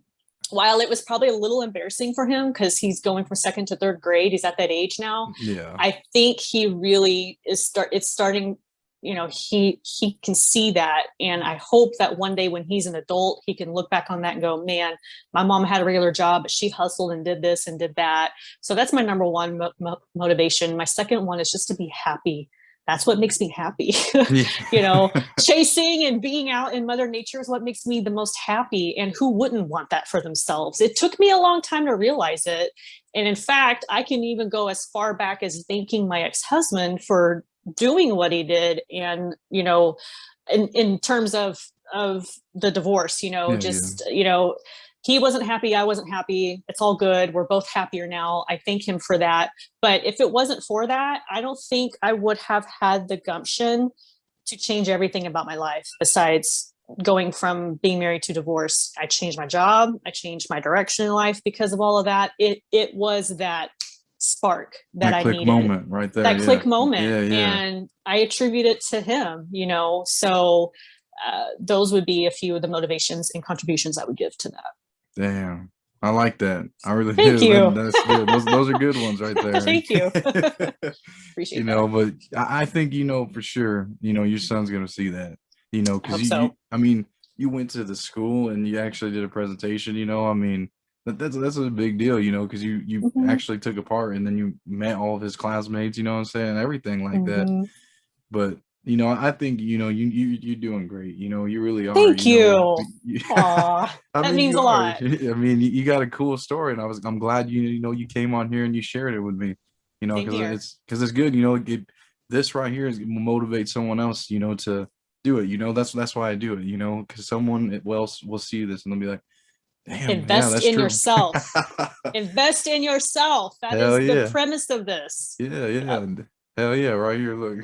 while it was probably a little embarrassing for him because he's going from second to third grade, he's at that age now. Yeah. I think he really it's starting, he can see that. And I hope that one day when he's an adult, he can look back on that and go, "Man, my mom had a regular job, but she hustled and did this and did that." So that's my number one motivation. My second one is just to be happy. That's what makes me happy. Yeah. Chasing and being out in Mother Nature is what makes me the most happy. And who wouldn't want that for themselves? It took me a long time to realize it. And in fact, I can even go as far back as thanking my ex-husband for doing what he did. And, in terms of the divorce, he wasn't happy. I wasn't happy. It's all good. We're both happier now. I thank him for that. But if it wasn't for that, I don't think I would have had the gumption to change everything about my life besides going from being married to divorce. I changed my job. I changed my direction in life because of all of that. It was that spark that I click needed. Moment right there. That click moment. Yeah. And I attribute it to him, so those would be a few of the motivations and contributions I would give to that. Damn. I like that. I really Thank do. you. That's good. Those are good ones right there. Thank you. Appreciate that. But I think, for sure, your son's going to see that, because you went to the school and you actually did a presentation, that's a big deal, because you actually took a part and then you met all of his classmates, you know what I'm saying? Everything like that. But I think you're doing great. You really are. Thank you. Aw, that means a lot. You got a cool story, and I'm glad you came on here and you shared it with me. Because it's good. This right here is motivate someone else. To do it. That's why I do it. Because someone will see this and they'll be like, "Damn, invest in true. yourself. Invest in yourself. That is the premise of this. Yeah. Yep. Hell yeah, right here, look.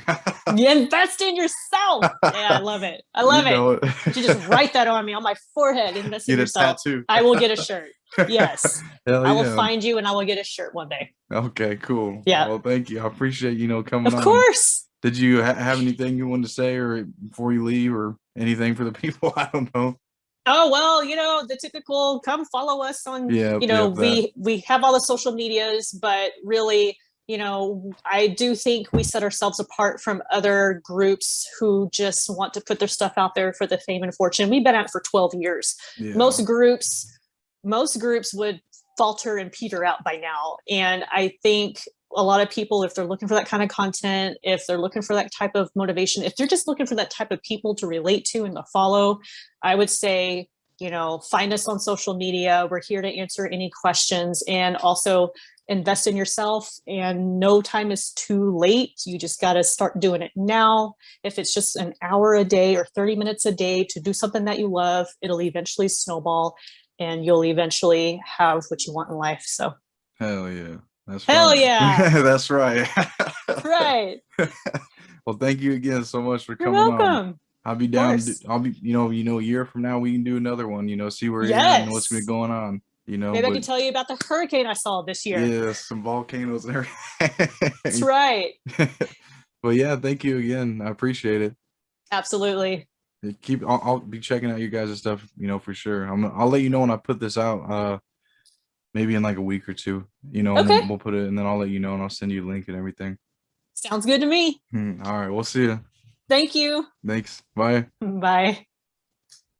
You invest in yourself. Yeah, I love it. I love it. You just write that on me, on my forehead. Invest in yourself. Tattoo. I will get a shirt. Yes. Hell I will find you and I will get a shirt one day. Okay, cool. Yeah. Well, thank you. I appreciate, coming on. Of course. Did you have anything you wanted to say or before you leave or anything for the people? I don't know. Oh, well, the typical come follow us on, we have all the social medias, but really, I do think we set ourselves apart from other groups who just want to put their stuff out there for the fame and fortune. We've been at it for 12 years. Yeah. Most groups would falter and peter out by now. And I think a lot of people, if they're looking for that kind of content, if they're looking for that type of motivation, if they're just looking for that type of people to relate to and to follow, I would say, find us on social media. We're here to answer any questions, and also invest in yourself. And no time is too late. You just got to start doing it now. If it's just an hour a day or 30 minutes a day to do something that you love, it'll eventually snowball and you'll eventually have what you want in life. So hell yeah. Hell yeah. That's right. Right. Well, thank you again so much for coming on. You're welcome. On. I'll be down. I'll be, a year from now we can do another one, see where you're at and what's been going on. Maybe I can tell you about the hurricane I saw this year. Yeah, some volcanoes and everything. That's right. But yeah, thank you again. I appreciate it. Absolutely. I'll be checking out you guys' stuff, for sure. I'll let you know when I put this out. Maybe in like a week or two. Okay. We'll put it, and then I'll let you know, and I'll send you a link and everything. Sounds good to me. All right, we'll see you. Thank you. Thanks. Bye. Bye.